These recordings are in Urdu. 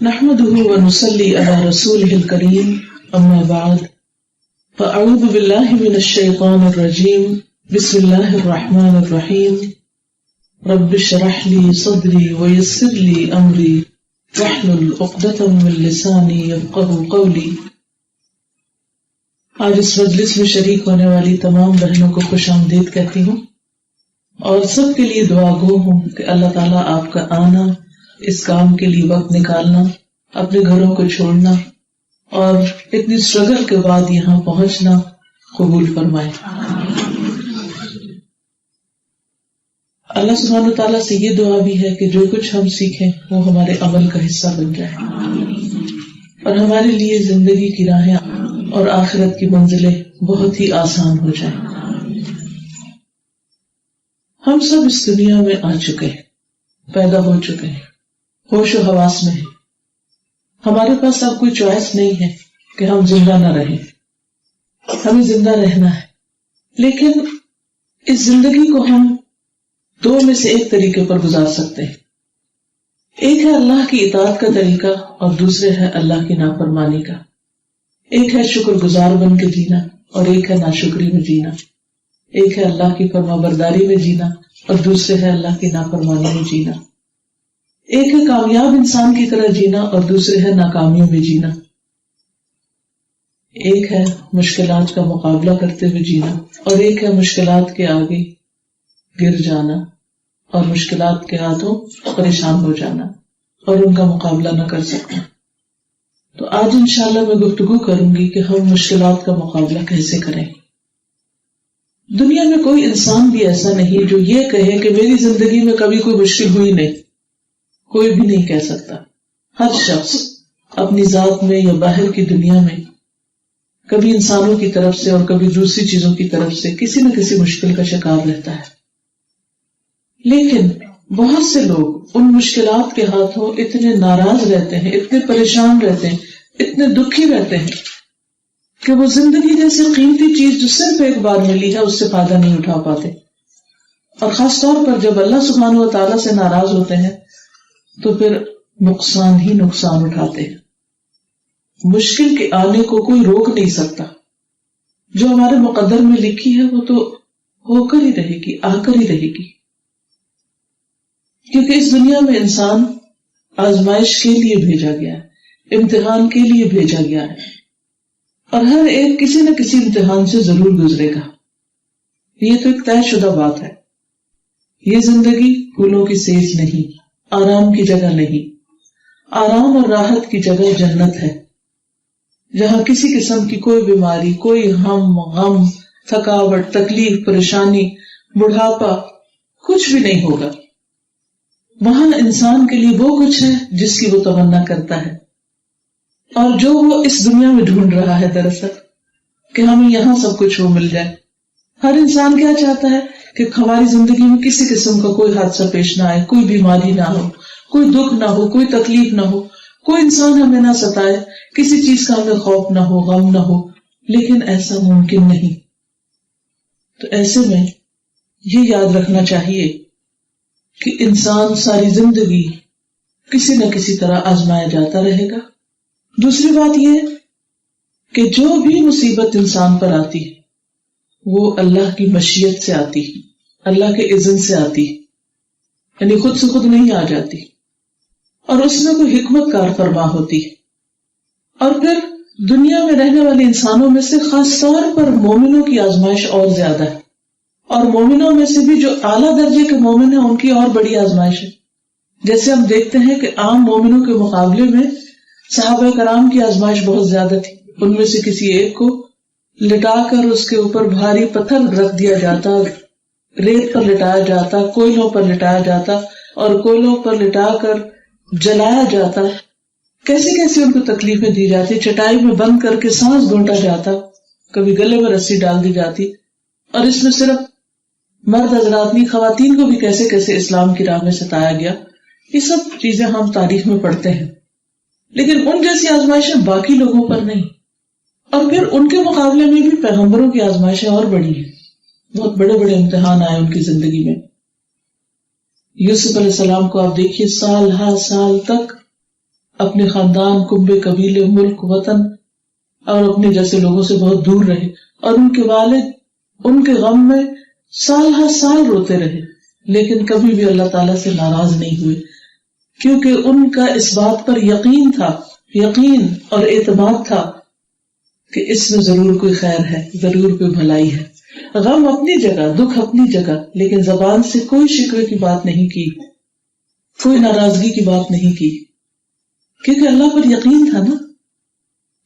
نحمده ونصلي على رسوله الكريم أما بعد فأعوذ بالله من الشيطان الرجيم بسم الله الرحمن الرحيم رب اشرح لي صدري ويسر لي أمري واحلل عقدة من لساني يفقهوا قولي۔ آج اس مجلس میں شریک ہونے والی تمام بہنوں کو خوش آمدید کہتی ہوں اور سب کے لیے دعا گو ہوں کہ اللہ تعالیٰ آپ کا آنا، اس کام کے لیے وقت نکالنا، اپنے گھروں کو چھوڑنا اور اتنی اسٹرگل کے بعد یہاں پہنچنا قبول فرمائے۔ اللہ سبحانہ و تعالیٰ سے یہ دعا بھی ہے کہ جو کچھ ہم سیکھیں وہ ہمارے عمل کا حصہ بن جائے اور ہمارے لیے زندگی کی راہیں اور آخرت کی منزلیں بہت ہی آسان ہو جائیں۔ ہم سب اس دنیا میں آ چکے ہیں، پیدا ہو چکے ہیں، ہوش و حواس میں ہیں۔ ہمارے پاس اب کوئی چوائس نہیں ہے کہ ہم زندہ نہ رہیں، ہمیں زندہ رہنا ہے۔ لیکن اس زندگی کو ہم دو میں سے ایک طریقے پر گزار سکتے ہیں۔ ایک ہے اللہ کی اطاعت کا طریقہ اور دوسرے ہے اللہ کی نافرمانی کا۔ ایک ہے شکر گزار بن کے جینا اور ایک ہے ناشکری میں جینا۔ ایک ہے اللہ کی فرما برداری میں جینا اور دوسرے ہے اللہ کی نافرمانی میں جینا۔ ایک ہے کامیاب انسان کی طرح جینا اور دوسرے ہے ناکامیوں میں جینا۔ ایک ہے مشکلات کا مقابلہ کرتے ہوئے جینا اور ایک ہے مشکلات کے آگے گر جانا اور مشکلات کے ہاتھوں پریشان ہو جانا اور ان کا مقابلہ نہ کر سکنا۔ تو آج انشاءاللہ میں گفتگو کروں گی کہ ہم مشکلات کا مقابلہ کیسے کریں۔ دنیا میں کوئی انسان بھی ایسا نہیں جو یہ کہے کہ میری زندگی میں کبھی کوئی مشکل ہوئی نہیں، کوئی بھی نہیں کہہ سکتا۔ ہر شخص اپنی ذات میں یا باہر کی دنیا میں کبھی انسانوں کی طرف سے اور کبھی دوسری چیزوں کی طرف سے کسی نہ کسی مشکل کا شکار رہتا ہے۔ لیکن بہت سے لوگ ان مشکلات کے ہاتھوں اتنے ناراض رہتے ہیں، اتنے پریشان رہتے ہیں، اتنے دکھی رہتے ہیں کہ وہ زندگی جیسی قیمتی چیز جو صرف ایک بار ملی ہے اس سے فائدہ نہیں اٹھا پاتے۔ اور خاص طور پر جب اللہ سبحانہ و تعالیٰ سے ناراض ہوتے ہیں تو پھر نقصان ہی نقصان اٹھاتے ہیں۔ مشکل کے آنے کو کوئی روک نہیں سکتا، جو ہمارے مقدر میں لکھی ہے وہ تو ہو کر ہی رہے گی، آ کر ہی رہے گی، کیونکہ اس دنیا میں انسان آزمائش کے لیے بھیجا گیا ہے، امتحان کے لیے بھیجا گیا ہے اور ہر ایک کسی نہ کسی امتحان سے ضرور گزرے گا۔ یہ تو ایک طے شدہ بات ہے۔ یہ زندگی پھولوں کی سیج نہیں، آرام کی جگہ نہیں۔ آرام اور راحت کی جگہ جنت ہے، جہاں کسی قسم کی کوئی بیماری، کوئی غم، تھکاوٹ، تکلیف، پریشانی، بڑھاپا کچھ بھی نہیں ہوگا۔ وہاں انسان کے لیے وہ کچھ ہے جس کی وہ تمنا کرتا ہے اور جو وہ اس دنیا میں ڈھونڈ رہا ہے دراصل، کہ ہمیں یہاں سب کچھ وہ مل جائے۔ ہر انسان کیا چاہتا ہے کہ ہماری زندگی میں کسی قسم کا کوئی حادثہ پیش نہ آئے، کوئی بیماری نہ ہو، کوئی دکھ نہ ہو، کوئی تکلیف نہ ہو، کوئی انسان ہمیں نہ ستائے، کسی چیز کا ہمیں خوف نہ ہو، غم نہ ہو۔ لیکن ایسا ممکن نہیں۔ تو ایسے میں یہ یاد رکھنا چاہیے کہ انسان ساری زندگی کسی نہ کسی طرح آزمایا جاتا رہے گا۔ دوسری بات یہ کہ جو بھی مصیبت انسان پر آتی ہے وہ اللہ کی مشیت سے آتی ہے، اللہ کے اذن سے آتی ہے، یعنی خود سے خود نہیں آ جاتی، اور اس میں کوئی حکمت کار فرما ہوتی ہے۔ اور پھر دنیا میں رہنے والے انسانوں میں سے خاص طور پر مومنوں کی آزمائش اور زیادہ ہے، اور مومنوں میں سے بھی جو اعلیٰ درجے کے مومن ہیں ان کی اور بڑی آزمائش ہے۔ جیسے ہم دیکھتے ہیں کہ عام مومنوں کے مقابلے میں صحابہ کرام کی آزمائش بہت زیادہ تھی۔ ان میں سے کسی ایک کو لٹا کر اس کے اوپر بھاری پتھر رکھ دیا جاتا، ریت پر لٹایا جاتا، کوئلوں پر لٹایا جاتا اور کوئلوں پر لٹا کر جلایا جاتا۔ کیسی کیسی ان کو تکلیفیں دی جاتی، چٹائی میں بند کر کے سانس گھونٹا جاتا، کبھی گلے میں رسی ڈال دی جاتی۔ اور اس میں صرف مرد حضرات نہیں، خواتین کو بھی کیسے کیسے اسلام کی راہ میں ستایا گیا۔ یہ سب چیزیں ہم تاریخ میں پڑھتے ہیں، لیکن ان جیسی آزمائشیں باقی لوگوں پر نہیں۔ اور پھر ان کے مقابلے میں بھی پیغمبروں کی آزمائشیں اور بڑی ہیں، بہت بڑے بڑے امتحان آئے ان کی زندگی میں۔ یوسف علیہ السلام کو آپ دیکھیے، سال ہر سال تک اپنے خاندان، کنبے، قبیلے، ملک، وطن اور اپنے جیسے لوگوں سے بہت دور رہے، اور ان کے والد ان کے غم میں سال ہر سال روتے رہے، لیکن کبھی بھی اللہ تعالیٰ سے ناراض نہیں ہوئے، کیونکہ ان کا اس بات پر یقین تھا، یقین اور اعتماد تھا کہ اس میں ضرور کوئی خیر ہے، ضرور کوئی بھلائی ہے۔ غم اپنی جگہ، دکھ اپنی جگہ، لیکن زبان سے کوئی شکوے کی بات نہیں کی، کوئی ناراضگی کی بات نہیں کی، کیونکہ اللہ پر یقین تھا نا۔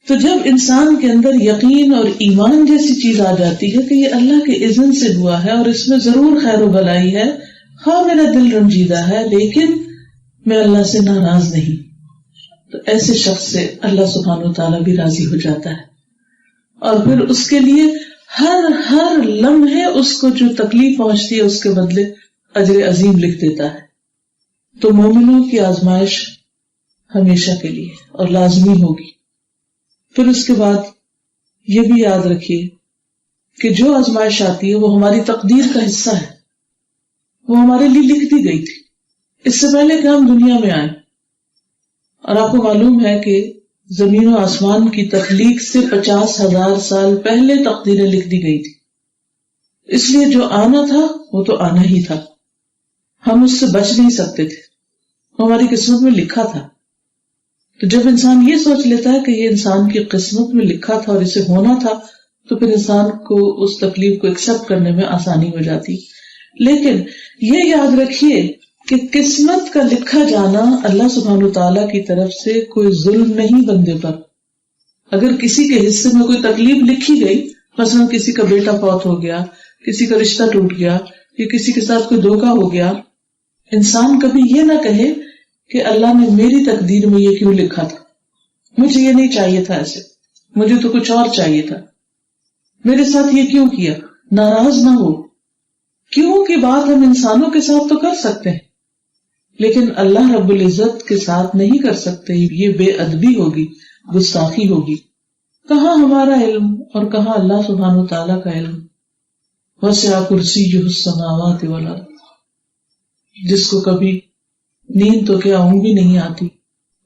تو جب انسان کے اندر یقین اور ایمان جیسی چیز آ جاتی ہے کہ یہ اللہ کے اذن سے ہوا ہے اور اس میں ضرور خیر و بھلائی ہے، ہاں میرا دل رنجیدہ ہے لیکن میں اللہ سے ناراض نہیں، تو ایسے شخص سے اللہ سبحانہ وتعالیٰ بھی راضی ہو جاتا ہے، اور پھر اس کے لیے ہر لمحے اس کو جو تکلیف پہنچتی ہے اس کے بدلے اجر عظیم لکھ دیتا ہے۔ تو مومنوں کی آزمائش ہمیشہ کے لیے اور لازمی ہوگی۔ پھر اس کے بعد یہ بھی یاد رکھیے کہ جو آزمائش آتی ہے وہ ہماری تقدیر کا حصہ ہے، وہ ہمارے لیے لکھ دی گئی تھی اس سے پہلے کہ ہم دنیا میں آئیں، اور آپ کو معلوم ہے کہ زمین و آسمان کی تخلیق سے 50,000 سال پہلے تقدیریں لکھ دی گئی تھی، اس لیے جو آنا تھا وہ تو آنا ہی تھا، ہم اس سے بچ نہیں سکتے تھے، وہ ہماری قسمت میں لکھا تھا۔ تو جب انسان یہ سوچ لیتا ہے کہ یہ انسان کی قسمت میں لکھا تھا اور اسے ہونا تھا، تو پھر انسان کو اس تکلیف کو ایکسپٹ کرنے میں آسانی ہو جاتی۔ لیکن یہ یاد رکھیے کہ قسمت کا لکھا جانا اللہ سبحانہ وتعالیٰ کی طرف سے کوئی ظلم نہیں بندے پر۔ اگر کسی کے حصے میں کوئی تکلیف لکھی گئی، مثلا کسی کا بیٹا فوت ہو گیا، کسی کا رشتہ ٹوٹ گیا، یا کسی کے ساتھ کوئی دھوکہ ہو گیا، انسان کبھی یہ نہ کہے کہ اللہ نے میری تقدیر میں یہ کیوں لکھا تھا، مجھے یہ نہیں چاہیے تھا، ایسے مجھے تو کچھ اور چاہیے تھا، میرے ساتھ یہ کیوں کیا۔ ناراض نہ ہو، کیوں کی بات ہم انسانوں کے ساتھ تو کر سکتے ہیں لیکن اللہ رب العزت کے ساتھ نہیں کر سکتے، یہ بے ادبی ہوگی، گستاخی ہوگی۔ کہاں ہمارا علم اور کہاں اللہ سبحانہ وتعالیٰ کا علم۔ وسع کرسیہ السماوات والارض، جس کو کبھی نیند تو کیا اونگ بھی نہیں آتی،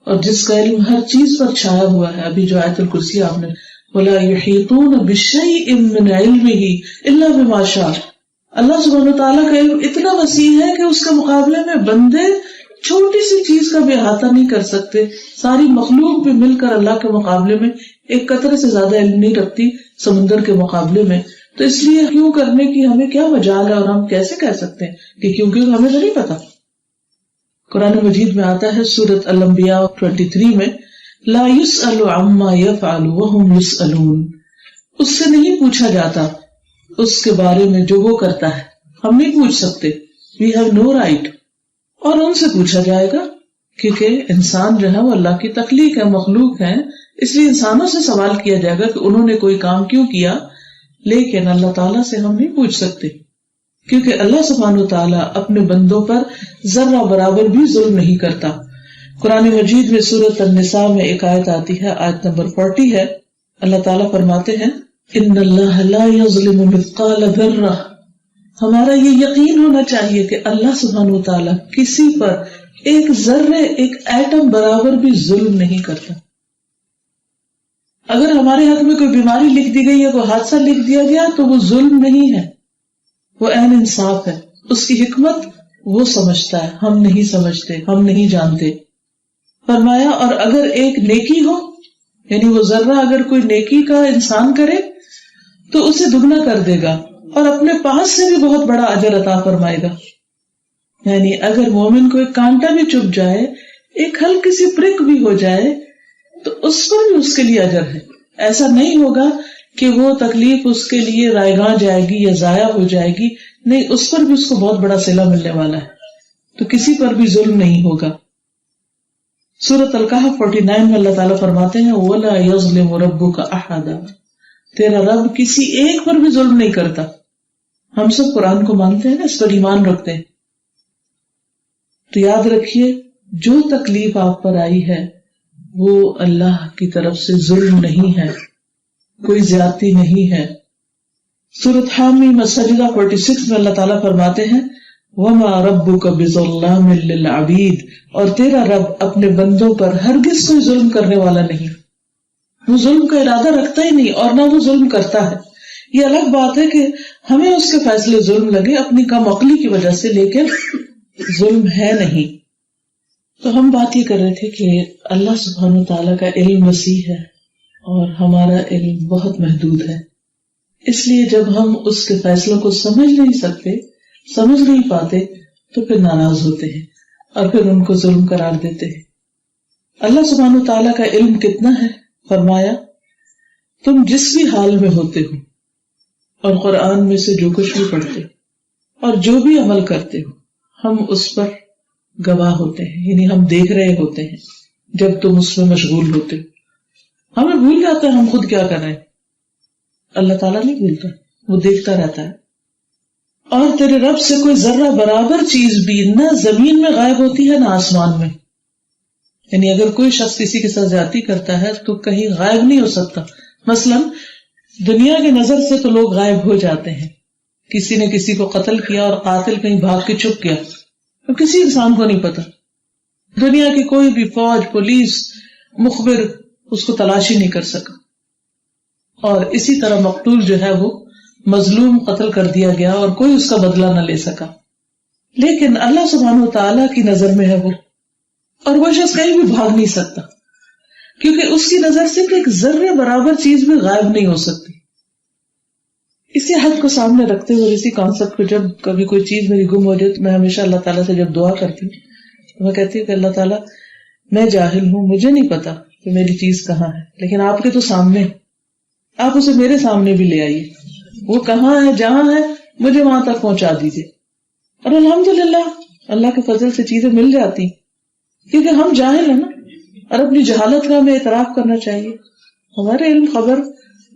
اور جس کا علم ہر چیز پر چھایا ہوا ہے۔ ابھی جو آیت الکرسی آپ نے وَلَا يُحِيطُونَ بِشَيْءٍ مِّنْ عِلْمِهِ إِلَّا بِمَا شَاءَ، اللہ سبحانہ وتعالیٰ کا علم اتنا وسیع ہے کہ اس کے مقابلے میں بندے چھوٹی سی چیز کا بھی احاطہ نہیں کر سکتے، ساری مخلوق بھی مل کر اللہ کے مقابلے میں ایک قطرے سے زیادہ علم نہیں رکھتی سمندر کے مقابلے میں۔ تو اس لیے کیوں کرنے کی ہمیں کیا مجال ہے، اور ہم کیسے کہہ سکتے ہیں کہ کیونکہ ہمیں تو نہیں پتا۔ قرآن مجید میں آتا ہے سورۃ الانبیاء 23 میں، لا يسأل عما يفعل وهم يسألون، اس سے نہیں پوچھا جاتا اس کے بارے میں جو وہ کرتا ہے، ہم نہیں پوچھ سکتے، we have no right، اور ان سے پوچھا جائے گا کیونکہ انسان جو ہے وہ اللہ کی تخلیق ہے، مخلوق ہے، اس لیے انسانوں سے سوال کیا جائے گا کہ انہوں نے کوئی کام کیوں کیا، لیکن اللہ تعالیٰ سے ہم نہیں پوچھ سکتے کیونکہ اللہ سبحانہ وتعالیٰ اپنے بندوں پر ذرہ برابر بھی ظلم نہیں کرتا۔ قرآن مجید میں سورۃ النساء میں ایک آیت آتی ہے، آیت نمبر 40 ہے، اللہ تعالیٰ فرماتے ہیں ان اللہ لا یظلم مثقال ذرہ، ہمارا یہ یقین ہونا چاہیے کہ اللہ سبحانہ وتعالیٰ کسی پر ایک ذرے، ایک ایٹم برابر بھی ظلم نہیں کرتا۔ اگر ہمارے حق میں کوئی بیماری لکھ دی گئی یا کوئی حادثہ لکھ دیا گیا تو وہ ظلم نہیں ہے، وہ عین انصاف ہے، اس کی حکمت وہ سمجھتا ہے، ہم نہیں سمجھتے، ہم نہیں جانتے۔ فرمایا اور اگر ایک نیکی ہو، یعنی وہ ذرہ اگر کوئی نیکی کا انسان کرے تو اسے دگنا کر دے گا اور اپنے پاس سے بھی بہت بڑا اجر عطا فرمائے گا۔ یعنی اگر مومن کو ایک کانٹا بھی چبھ جائے، ایک ہلکی سی پرک بھی ہو جائے تو اس پر بھی اس کے لیے اجر ہے۔ ایسا نہیں ہوگا کہ وہ تکلیف اس کے لیے رائے گاں جائے گی یا ضائع ہو جائے گی، نہیں، اس پر بھی اس کو بہت بڑا صلہ ملنے والا ہے، تو کسی پر بھی ظلم نہیں ہوگا۔ سورۃ الکہف 49 میں اللہ تعالیٰ فرماتے ہیں وَلَا يَظْلِمُ رَبُّكَ أَحَدًا، تیرا رب کسی ایک پر بھی ظلم نہیں کرتا۔ ہم سب قرآن کو مانتے ہیں نا، اس پر ایمان رکھتے ہیں، تو یاد رکھیے جو تکلیف آپ پر آئی ہے وہ اللہ کی طرف سے ظلم نہیں ہے، کوئی زیادتی نہیں ہے۔ سورۃ حامیم السجدہ 46 میں اللہ تعالیٰ فرماتے ہیں وما ربک بظلام للعبید، اور تیرا رب اپنے بندوں پر ہرگز کوئی ظلم کرنے والا نہیں، وہ ظلم کا ارادہ رکھتا ہی نہیں اور نہ وہ ظلم کرتا ہے۔ یہ الگ بات ہے کہ ہمیں اس کے فیصلے ظلم لگے اپنی کم عقلی کی وجہ سے، لیکن ظلم ہے نہیں۔ تو ہم بات یہ کر رہے تھے کہ اللہ سبحانہ وتعالیٰ کا علم وسیع ہے اور ہمارا علم بہت محدود ہے، اس لیے جب ہم اس کے فیصلوں کو سمجھ نہیں سکتے، سمجھ نہیں پاتے، تو پھر ناراض ہوتے ہیں اور پھر ان کو ظلم قرار دیتے ہیں۔ اللہ سبحانہ وتعالیٰ کا علم کتنا ہے؟ فرمایا تم جس بھی حال میں ہوتے ہو اور قرآن میں سے جو کچھ بھی پڑھتے اور جو بھی عمل کرتے ہو، ہم اس پر گواہ ہوتے ہیں، یعنی ہم دیکھ رہے ہوتے ہیں جب تم اس میں مشغول ہوتے ہو۔ ہمیں بھول جاتا ہے ہم خود کیا کر رہے ہیں، اللہ تعالیٰ نہیں بھولتا، وہ دیکھتا رہتا ہے۔ اور تیرے رب سے کوئی ذرہ برابر چیز بھی نہ زمین میں غائب ہوتی ہے نہ آسمان میں، یعنی اگر کوئی شخص کسی کے ساتھ زیادتی کرتا ہے تو کہیں غائب نہیں ہو سکتا۔ مثلا دنیا کی نظر سے تو لوگ غائب ہو جاتے ہیں، کسی نے کسی کو قتل کیا اور قاتل کہیں بھاگ کے چھپ گیا، تو کسی انسان کو نہیں پتا، دنیا کی کوئی بھی فوج، پولیس، مخبر اس کو تلاشی نہیں کر سکا۔ اور اسی طرح مقتول جو ہے وہ مظلوم قتل کر دیا گیا اور کوئی اس کا بدلہ نہ لے سکا، لیکن اللہ سبحانہ وتعالیٰ کی نظر میں ہے وہ، اور وہ شخص کہیں بھی بھاگ نہیں سکتا، کیونکہ اس کی نظر سے ایک ذرے برابر چیز بھی غائب نہیں ہو سکتی۔ اسی حد کو سامنے رکھتے ہوئے، اسی کانسیپٹ کو، جب کبھی کوئی چیز میری گم ہو جائے تو میں ہمیشہ اللہ تعالیٰ سے جب دعا کرتی ہوں تو میں کہتی ہوں کہ اللہ تعالیٰ میں جاہل ہوں، مجھے نہیں پتا کہ میری چیز کہاں ہے، لیکن آپ کے تو سامنے، آپ اسے میرے سامنے بھی لے آئیے، وہ کہاں ہے، جہاں ہے مجھے وہاں تک پہنچا دیجیے۔ اور الحمدللہ اللہ کے فضل سے چیزیں مل جاتی، کیونکہ ہم جاہل ہیں نا، اور اپنی جہالت کا ہمیں اعتراف کرنا چاہیے۔ ہمارے علم خبر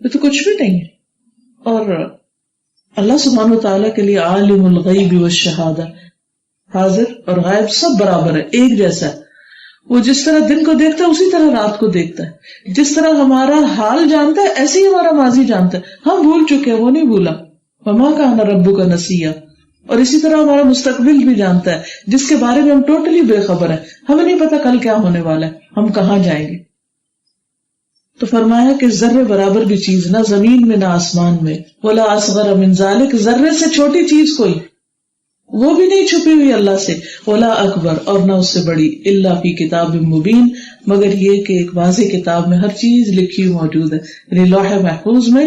یہ تو کچھ بھی نہیں ہے، اور اللہ سبحانہ وتعالیٰ کے لیے عالم الغیب والشہادہ، حاضر اور غائب سب برابر ہے، ایک جیسا ہے۔ وہ جس طرح دن کو دیکھتا ہے اسی طرح رات کو دیکھتا ہے، جس طرح ہمارا حال جانتا ہے ایسے ہی ہمارا ماضی جانتا ہے، ہم بھول چکے ہیں، وہ نہیں بھولا۔ وما کان ربک نسیا، اور اسی طرح ہمارا مستقبل بھی جانتا ہے جس کے بارے میں ہم ٹوٹلی بے خبر ہیں، ہمیں نہیں پتا کل کیا ہونے والا ہے، ہم کہاں جائیں گے۔ تو فرمایا کہ ذرے برابر بھی چیز نہ زمین میں نہ آسمان میں، ولا اصغر من ذلک، ذرے سے چھوٹی چیز کوئی وہ بھی نہیں چھپی ہوئی اللہ سے، ولا اکبر، اور نہ اس سے بڑی، الا فی کتاب مبین، مگر یہ کہ ایک واضح کتاب میں ہر چیز لکھی ہوئی موجود ہے، یعنی لوح محفوظ میں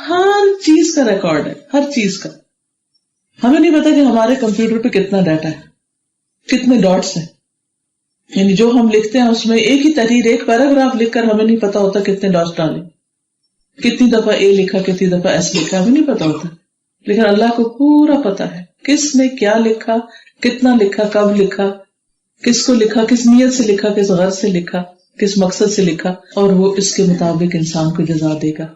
ہر چیز کا ریکارڈ ہے، ہر چیز کا۔ ہمیں نہیں پتا کہ ہمارے کمپیوٹر پہ کتنا ڈیٹا ہے، کتنے ڈاٹس ہیں، یعنی جو ہم لکھتے ہیں اس میں ایک ہی تحریر، ایک پیراگراف لکھ کر ہمیں نہیں پتا ہوتا کتنے ڈاٹس ڈالیں، کتنی دفعہ اے لکھا، کتنی دفعہ ایس لکھا، ہمیں نہیں پتا ہوتا، لیکن اللہ کو پورا پتا ہے کس نے کیا لکھا، کتنا لکھا، کب لکھا، کس کو لکھا، کس نیت سے لکھا، کس غرض سے لکھا، کس مقصد سے لکھا، اور وہ اس کے مطابق انسان کو جزا دے گا،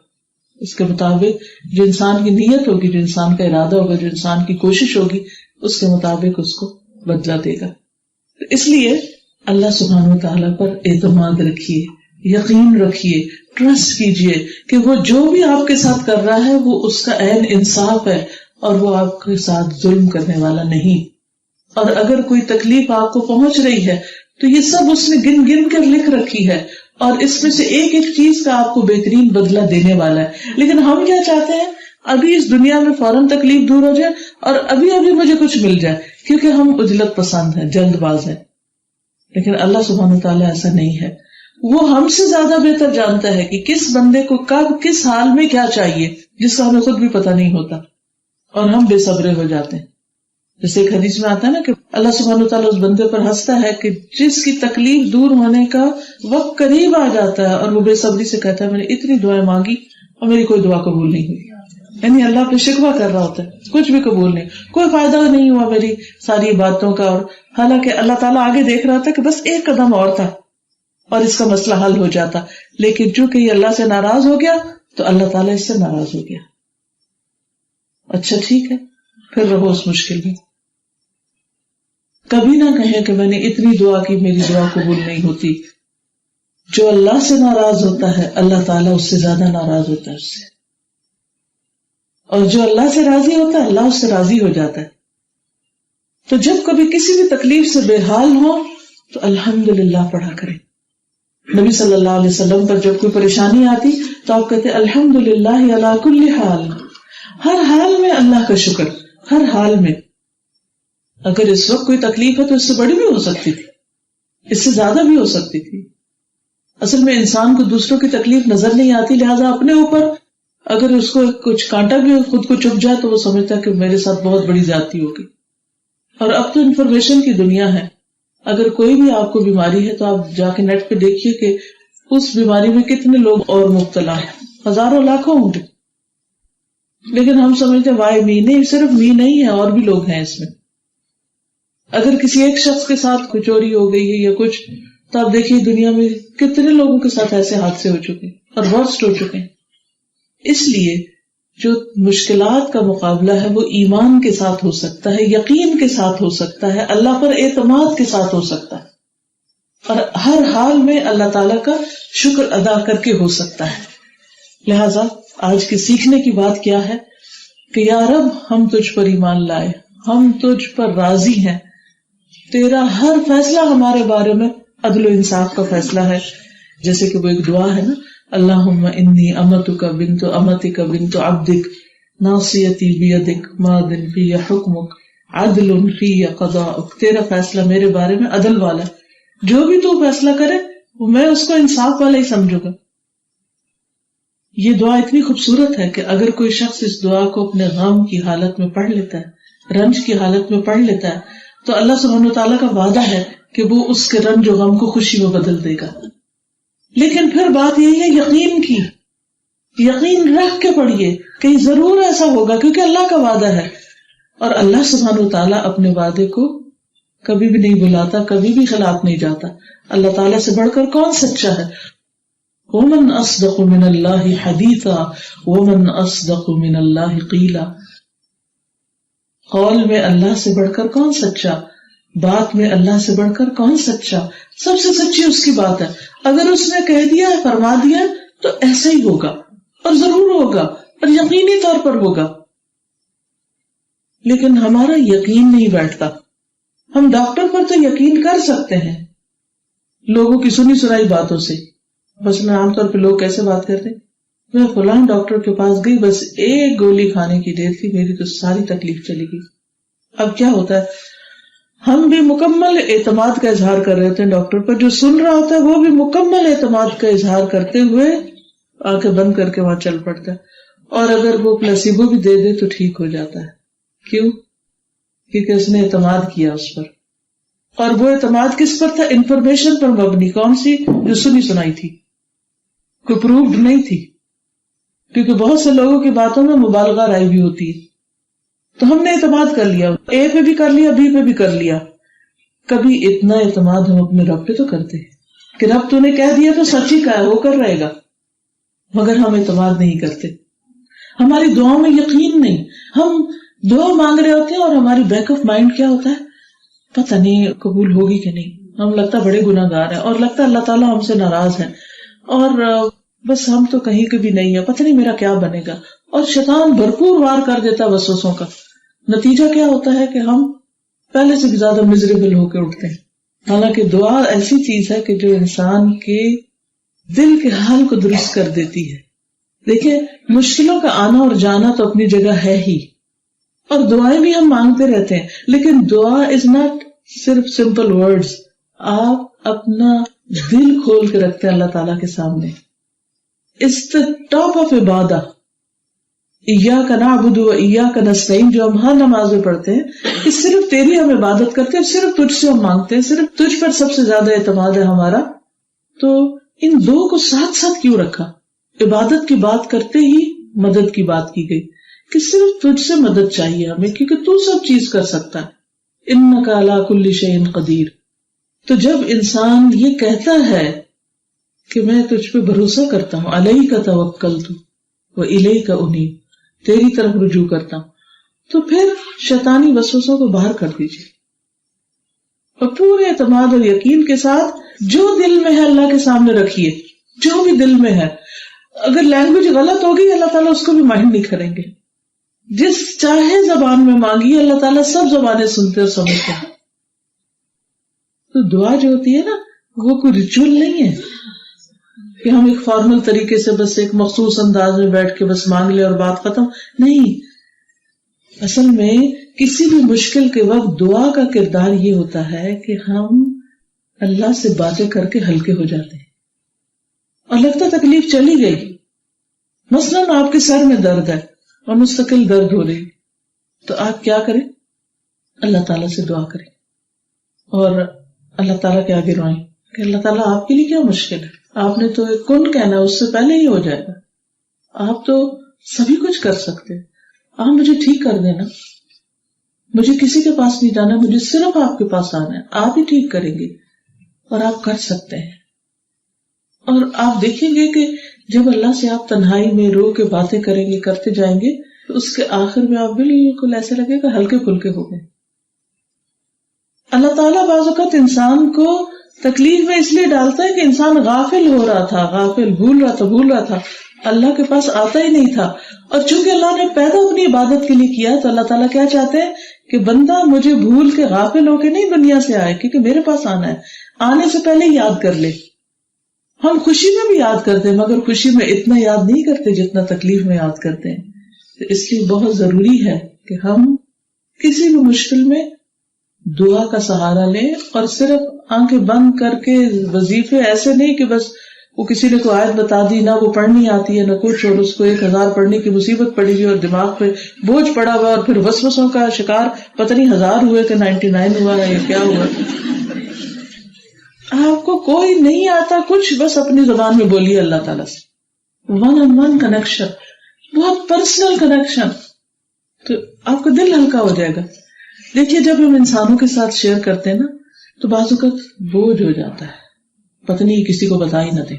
اس کے مطابق جو انسان کی نیت ہوگی، جو انسان کا ارادہ ہوگا، جو انسان کی کوشش ہوگی، اس کے مطابق اس کو بدلہ دے گا۔ اس لیے اللہ سبحانہ وتعالیٰ پر اعتماد رکھیے، یقین رکھیے، ٹرسٹ کیجیے کہ وہ جو بھی آپ کے ساتھ کر رہا ہے وہ اس کا عین انصاف ہے، اور وہ آپ کے ساتھ ظلم کرنے والا نہیں۔ اور اگر کوئی تکلیف آپ کو پہنچ رہی ہے تو یہ سب اس نے گن گن کر لکھ رکھی ہے، اور اس میں سے ایک ایک چیز کا آپ کو بہترین بدلہ دینے والا ہے۔ لیکن ہم کیا چاہتے ہیں؟ ابھی اس دنیا میں فوراً تکلیف دور ہو جائے اور ابھی ابھی مجھے کچھ مل جائے، کیونکہ ہم عجلت پسند ہیں، جلد باز ہیں۔ لیکن اللہ سبحانہ تعالیٰ ایسا نہیں ہے، وہ ہم سے زیادہ بہتر جانتا ہے کہ کس بندے کو کب کس حال میں کیا چاہیے، جس کا ہمیں خود بھی پتہ نہیں ہوتا، اور ہم بے صبرے ہو جاتے ہیں۔ جیسے ایک حدیث میں آتا ہے نا کہ اللہ سبحانہ تعالیٰ اس بندے پر ہنستا ہے کہ جس کی تکلیف دور ہونے کا وقت قریب آ جاتا ہے اور وہ بے صبری سے کہتا ہے میں نے اتنی دعائیں مانگی اور میری کوئی دعا قبول نہیں ہوئی، یعنی اللہ پہ شکوہ کر رہا ہوتا ہے، کچھ بھی قبول نہیں، کوئی فائدہ نہیں ہوا میری ساری باتوں کا، اور حالانکہ اللہ تعالیٰ آگے دیکھ رہا تھا کہ بس ایک قدم اور تھا اور اس کا مسئلہ حل ہو جاتا، لیکن چونکہ یہ اللہ سے ناراض ہو گیا تو اللہ تعالیٰ اس سے ناراض ہو گیا۔ اچھا ٹھیک ہے، پھر رہو اس مشکل میں، کبھی نہ کہیں کہ میں نے اتنی دعا کی میری دعا قبول نہیں ہوتی۔ جو اللہ سے ناراض ہوتا ہے اللہ تعالیٰ اس سے زیادہ ناراض ہوتا ہے اس سے، اور جو اللہ سے راضی ہوتا ہے اللہ اس سے راضی ہو جاتا ہے۔ تو جب کبھی کسی بھی تکلیف سے بے حال ہو تو الحمدللہ پڑھا کریں. نبی صلی اللہ علیہ وسلم پر جب کوئی پریشانی آتی تو آپ کہتے الحمدللہ علی کل حال، ہر حال میں اللہ کا شکر، ہر حال میں. اگر اس وقت کوئی تکلیف ہے تو اس سے بڑی بھی ہو سکتی تھی، اس سے زیادہ بھی ہو سکتی تھی. اصل میں انسان کو دوسروں کی تکلیف نظر نہیں آتی، لہٰذا اپنے اوپر اگر اس کو کچھ کانٹا بھی خود کو چبھ جائے تو وہ سمجھتا ہے کہ میرے ساتھ بہت بڑی زیادتی ہوگی. اور اب تو انفارمیشن کی دنیا ہے، اگر کوئی بھی آپ کو بیماری ہے تو آپ جا کے نیٹ پہ دیکھیے کہ اس بیماری میں کتنے لوگ اور مبتلا ہیں، ہزاروں لاکھوں ہوں گے. لیکن ہم سمجھتے ہیں وائی می، نہیں، صرف می نہیں ہے، اور بھی لوگ ہیں اس میں. اگر کسی ایک شخص کے ساتھ کوئی چوری ہو گئی ہے یا کچھ، تو آپ دیکھیے دنیا میں کتنے لوگوں کے ساتھ ایسے حادثے ہو چکے اور ورسٹ ہو چکے ہیں. اس لیے جو مشکلات کا مقابلہ ہے وہ ایمان کے ساتھ ہو سکتا ہے، یقین کے ساتھ ہو سکتا ہے، اللہ پر اعتماد کے ساتھ ہو سکتا ہے، اور ہر حال میں اللہ تعالیٰ کا شکر ادا کر کے ہو سکتا ہے. لہذا آج کے سیکھنے کی بات کیا ہے کہ یا رب ہم تجھ پر ایمان لائے، ہم تجھ پر راضی ہیں، تیرا ہر فیصلہ ہمارے بارے میں عدل و انصاف کا فیصلہ ہے. جیسے کہ وہ ایک دعا ہے نا، اللہم انی امتک بنت امتک بنت عبدک ناصیتی بیدک ماض فی حکمک عدل فی قضاؤک. تیرا فیصلہ میرے بارے میں عدل والا ہے، جو بھی تو فیصلہ کرے وہ میں اس کو انصاف والا ہی سمجھوں گا. یہ دعا اتنی خوبصورت ہے کہ اگر کوئی شخص اس دعا کو اپنے غم کی حالت میں پڑھ لیتا ہے، رنج کی حالت میں پڑھ لیتا ہے، تو اللہ سبحانہ وتعالیٰ کا وعدہ ہے کہ وہ اس کے رنج و غم کو خوشی میں بدل دے گا. لیکن پھر بات یہی ہے یقین کی، یقین رکھ کے پڑھیے کہ ضرور ایسا ہوگا، کیونکہ اللہ کا وعدہ ہے. اور اللہ سبحانہ وتعالیٰ اپنے وعدے کو کبھی بھی نہیں بھلاتا، کبھی بھی خلاف نہیں جاتا. اللہ تعالیٰ سے بڑھ کر کون سچا ہے؟ وَمَنْ أَصْدَقُ مِنَ اللَّهِ حَدِيثًا وَمَنْ أَصْدَقُ مِنَ اللَّهِ قِيلًا. قول میں اللہ سے بڑھ کر کون سچا، بات میں اللہ سے بڑھ کر کون سچا. سب سے سچی اس کی بات ہے. اگر اس نے کہہ دیا ہے، فرما دیا تو ایسا ہی ہوگا، اور ضرور ہوگا، اور یقینی طور پر ہوگا. لیکن ہمارا یقین نہیں بیٹھتا. ہم ڈاکٹر پر تو یقین کر سکتے ہیں لوگوں کی سنی سنائی باتوں سے. بس میں عام طور پہ لوگ کیسے بات کرتے ہیں، میں فلاں ڈاکٹر کے پاس گئی، بس ایک گولی کھانے کی دیر تھی، میری تو ساری تکلیف چلی گئی. اب کیا ہوتا ہے، ہم بھی مکمل اعتماد کا اظہار کر رہے ہوتے ہیں ڈاکٹر پر، جو سن رہا ہوتا ہے وہ بھی مکمل اعتماد کا اظہار کرتے ہوئے آنکھیں بند کر کے وہاں چل پڑتا ہے. اور اگر وہ پلیسیبو بھی دے دے تو ٹھیک ہو جاتا ہے. کیوں؟ کیونکہ اس نے اعتماد کیا اس پر. اور وہ اعتماد کس پر تھا؟ انفارمیشن پر مبنی. کون سی؟ جو سنی سنائی تھی، کوئی پروفڈ نہیں تھی. کیونکہ بہت سے لوگوں کی باتوں میں مبالغہ رائے بھی ہوتی ہے. تو ہم نے اعتماد کر لیا، اے پہ بھی کر لیا، بی پہ بھی کر لیا. کبھی اتنا اعتماد ہم اپنے رب پہ تو کرتے ہیں کہ رب تو نے کہہ دیا تو سچ ہی کہا ہے، وہ کر رہے گا. مگر ہم اعتماد نہیں کرتے، ہماری دعاؤں میں یقین نہیں. ہم دعا مانگ رہے ہوتے ہیں اور ہماری بیک آف مائنڈ کیا ہوتا ہے، پتہ نہیں قبول ہوگی کہ نہیں. ہم لگتا بڑے گناہ گار ہیں، اور لگتا اللہ تعالیٰ ہم سے ناراض ہے، اور بس ہم تو کہیں کے بھی نہیں ہے، پتہ نہیں میرا کیا بنے گا. اور شیطان بھرپور وار کر دیتا ہے وسوسوں کا. نتیجہ کیا ہوتا ہے کہ ہم پہلے سے بھی زیادہ مزریبل ہو کے اٹھتے ہیں. حالانکہ دعا ایسی چیز ہے کہ جو انسان کے دل کے حال کو درست کر دیتی ہے. دیکھیں، مشکلوں کا آنا اور جانا تو اپنی جگہ ہے ہی، اور دعائیں بھی ہم مانگتے رہتے ہیں، لیکن دعا از ناٹ صرف سمپل ورڈز. آپ اپنا دل کھول کے رکھتے ہیں اللہ تعالیٰ کے سامنے. It's the top of Ubadah. ایاک نعبد و ایاک نستعین جو ہم ہر نماز میں پڑھتے ہیں، کہ صرف تیری ہم عبادت کرتے ہیں، صرف تجھ سے ہم مانگتے ہیں، صرف تجھ پر سب سے زیادہ اعتماد ہے ہمارا. تو ان دو کو ساتھ ساتھ کیوں رکھا؟ عبادت کی بات کرتے ہی مدد کی بات کی گئی کہ صرف تجھ سے مدد چاہیے ہمیں، کیونکہ تو سب چیز کر سکتا ہے. انک علی کل شیء قدیر. تو جب انسان یہ کہتا ہے کہ میں تجھ پہ بھروسہ کرتا ہوں، علیک توکلت و الیک انیب، تیری طرف رجوع کرتا ہوں، تو پھر شیطانی وسوسوں کو باہر کر دیجیے اور پورے اعتماد اور یقین کے ساتھ جو دل میں ہے اللہ کے سامنے رکھیے. جو بھی دل میں ہے، اگر لینگویج غلط ہوگی اللہ تعالیٰ اس کو بھی مائنڈ نہیں کریں گے. جس چاہے زبان میں مانگیے، اللہ تعالیٰ سب زبانیں سنتے اور سمجھتے ہیں. تو دعا جو ہوتی ہے نا وہ کوئی ریچول نہیں ہے کہ ہم ایک فارمل طریقے سے بس ایک مخصوص انداز میں بیٹھ کے بس مانگ لے اور بات ختم. نہیں، اصل میں کسی بھی مشکل کے وقت دعا کا کردار یہ ہوتا ہے کہ ہم اللہ سے باتیں کر کے ہلکے ہو جاتے ہیں. اور لگتا تکلیف چلی گئی، مثلاً آپ کے سر میں درد ہے اور مستقل درد ہو رہی، تو آپ کیا کریں؟ اللہ تعالیٰ سے دعا کریں اور اللہ تعالیٰ کے آگے روئیں کہ اللہ تعالیٰ آپ کے لیے کیا مشکل ہے، آپ نے تو ایک کن کہنا، اس سے پہلے ہی ہو جائے گا، آپ تو سبھی کچھ کر سکتے ہیں، آپ مجھے ٹھیک کر دینا، مجھے کسی کے پاس نہیں جانا، مجھے صرف آپ کے پاس آنا ہے، آپ ہی ٹھیک کریں گے اور آپ کر سکتے ہیں. اور آپ دیکھیں گے کہ جب اللہ سے آپ تنہائی میں رو کے باتیں کریں گے، کرتے جائیں گے، تو اس کے آخر میں آپ بالکل ایسے لگے گا ہلکے پھلکے ہو گئے. اللہ تعالیٰ بعض اوقات انسان کو تکلیف میں اس لیے ڈالتا ہے کہ انسان غافل ہو رہا تھا، غافل بھول رہا تھا، اللہ کے پاس آتا ہی نہیں تھا. اور چونکہ اللہ نے پیدا اپنی عبادت کے لیے کیا، تو اللہ تعالیٰ کیا چاہتے ہیں کہ بندہ مجھے بھول کے غافل ہو کے نہیں دنیا سے آئے، کیونکہ میرے پاس آنا ہے، آنے سے پہلے یاد کر لے. ہم خوشی میں بھی یاد کرتے ہیں مگر خوشی میں اتنا یاد نہیں کرتے جتنا تکلیف میں یاد کرتے ہیں. تو اس لیے بہت ضروری ہے کہ ہم کسی بھی مشکل میں دعا کا سہارا لیں، اور صرف آنکھیں بند کر کے وظیفے ایسے نہیں کہ بس وہ کسی نے کوئی آیت بتا دی، نہ وہ پڑھنی آتی ہے نہ کچھ، اور اس کو 1000 پڑھنے کی مصیبت پڑی ہوئی اور دماغ پہ بوجھ پڑا ہوا، اور پھر وسوسوں کا شکار، پتہ نہیں 1000 ہوئے کہ 99 ہوا ہے یا کیا ہوا. آپ کو کوئی نہیں آتا کچھ، بس اپنی زبان میں بولیے اللہ تعالیٰ سے، 1-on-1 کنیکشن، بہت پرسنل کنیکشن، تو آپ کا دل ہلکا ہو جائے گا. دیکھیے جب ہم انسانوں کے ساتھ شیئر کرتے ہیں نا تو بعض اوقات بوجھ ہو جاتا ہے، پتہ نہیں کسی کو بتا ہی نہ دیں،